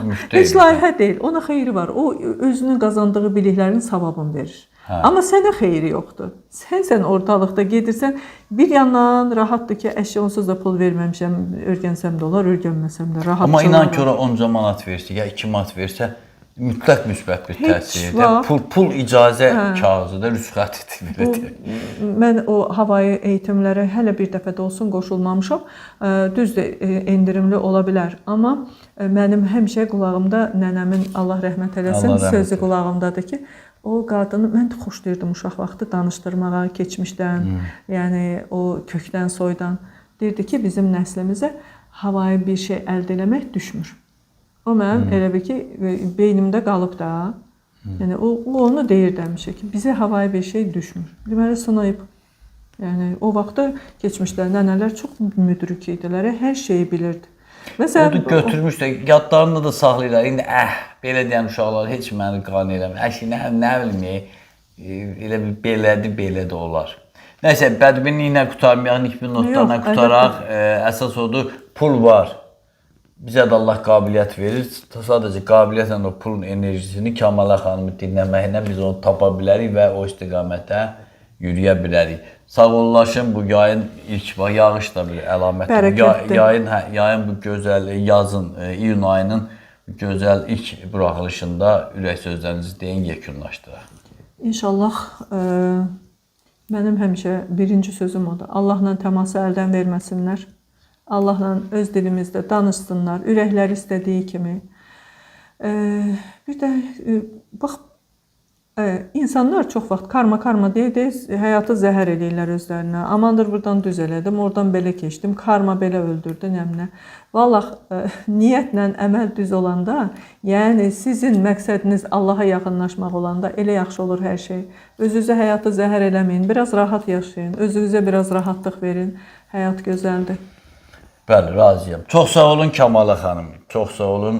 müştəri. Heç layihə deyil, ona xeyri var. O özünün qazandığı biliklərin savabını verir. Amma sənə xeyri yoxdur. Sən ortalıqda gedirsən, bir yandan rahatdır ki, onsuz da pul verməmişəm, öyrənsəm də olar, öyrənməsəm də rahat. Amma inan ki, ora 10 manat versə, ya 2 manat versə, mütləq müsbət bir təsir edir. Pul icazə kağızıdır, rüsxətidir, belə deyək. Mən o havayı eğitimlərə hələ bir dəfə də olsun qoşulmamışam. Düzdür, endirimli ola bilər. Amma mənim həmişə qulağımda nənəmin, Allah rəhmət eləsin, sözü qulağımdadır ki, o qadını mən də xoşlayırdım uşaq vaxtı danışdırmağa, keçmişdən, yəni o kökdən, soydan. Deyirdi ki, bizim nəslimizə havayı bir şey əldə eləmək düşmür. O mənim elə bir ki, beynimdə qalıb da. Yəni o onu deyir həmişə ki, bizə havayı bir şey düşmür. Deməli sınayıb. Yəni o vaxtda keçmişlər nənələr çox müdrik idilər, hər şeyi bilirdi. Məsələn, götürmüş də yadlarında da saxlayırlar. İndi belə deyən uşaqlar heç məni qane eləmir. Nə bilim, elə belə də olar. Nəysə, bədbinliklə qutarmayaq, nikbin notlarla qutaraq. Əsas odur, pul var. Bizə də Allah qabiliyyət verir. Sadəcə qabiliyyətlə o pulun enerjisini Kəmala xanımı dinləməklə biz onu tapa bilərik və o istiqamətə yürüyə bilərik. Sağollaşın, bu yayın ilk yağış da bir əlamətdir. Yayın bu gözəl, yazın, iyun ayının gözəl ilk buraxılışında ürək sözlərinizi deyin, yekunlaşdıraq. İnşallah, mənim həmişə birinci sözüm odur. Allahla təması əldən verməsinlər. Allahla öz dilimizdə danışsınlar, ürəkləri istədiyi kimi. Bir də, bax, insanlar çox vaxt karma deyə həyatı zəhər edirlər özlərinə. Amandır, buradan düz elədim, oradan belə keçdim, karma belə öldürdü, nəminə. Vallah, niyyətlə əməl düz olanda, yəni sizin məqsədiniz Allaha yaxınlaşmaq olanda elə yaxşı olur hər şey. Özünüzə həyatı zəhər eləməyin, biraz rahat yaşayın, özünüzə biraz rahatlıq verin, həyat gözəldir. Bəli, razıyam. Çox sağ olun Kəmala xanım. Çox sağ olun.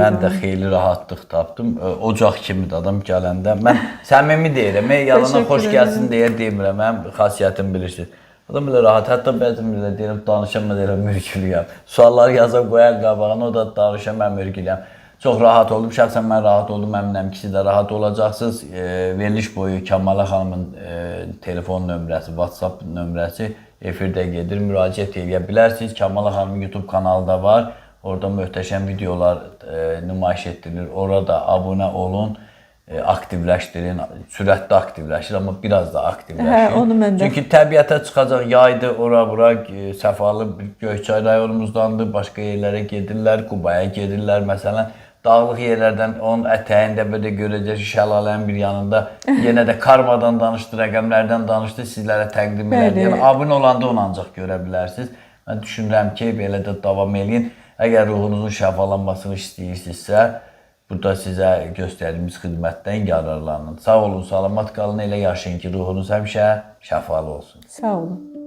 Mən də xeyli rahatlıq tapdım. Ocaq kimidir adam gələndə. Mən səmimi deyirəm. Yalana xoş gəlsin deyə demirəm. Mənim xasiyyətimi bilirsiniz. Adam belə rahat. Hətta bəzən belə deyirəm, danışam, mən deyirəm, mürgülüyəm. Sualları yazıb qoyaq qabağına, o da danışam, mən mürgülüyəm. Çox rahat oldum. Şəxsən mən rahat oldum. Əminəm ki, siz də rahat olacaqsınız. Veriliş boyu Kəmala xanımın telefon nömrəsi, WhatsApp nömrəsi efirdə gedir, müraciət edə bilərsiniz. Kəmala xanımın YouTube kanalı da var. Orada möhtəşəm videolar nümayiş etdirilir. Orada abunə olun, aktivləşdirin. Sürətli aktivləşir, amma biraz da aktivləşir. Onu mən də. Çünki təbiətə çıxacaq yaydır, ora-bura, Səfalı Göyçay rayonumuzdandır. Başqa yerlərə gedirlər, Qubaya gedirlər. Məsələn, dağlıq yerlərdən onun ətəyində belə görəcək şəlalənin bir yanında yenə də karmadan danışdı, rəqəmlərdən danışdı, sizlərə təqdim elədi. Yəni, abunə olanda onu ancaq görə bilərsiniz. Mən düşünürəm ki, belə də davam eləyin. Əgər ruhunuzun şəfalanmasını istəyirsinizsə, burada sizə göstərdiyimiz xidmətdən yararlanın. Sağ olun, salamat qalın, elə yaşayın ki, ruhunuz həmişə şəfalı olsun. Sağ olun.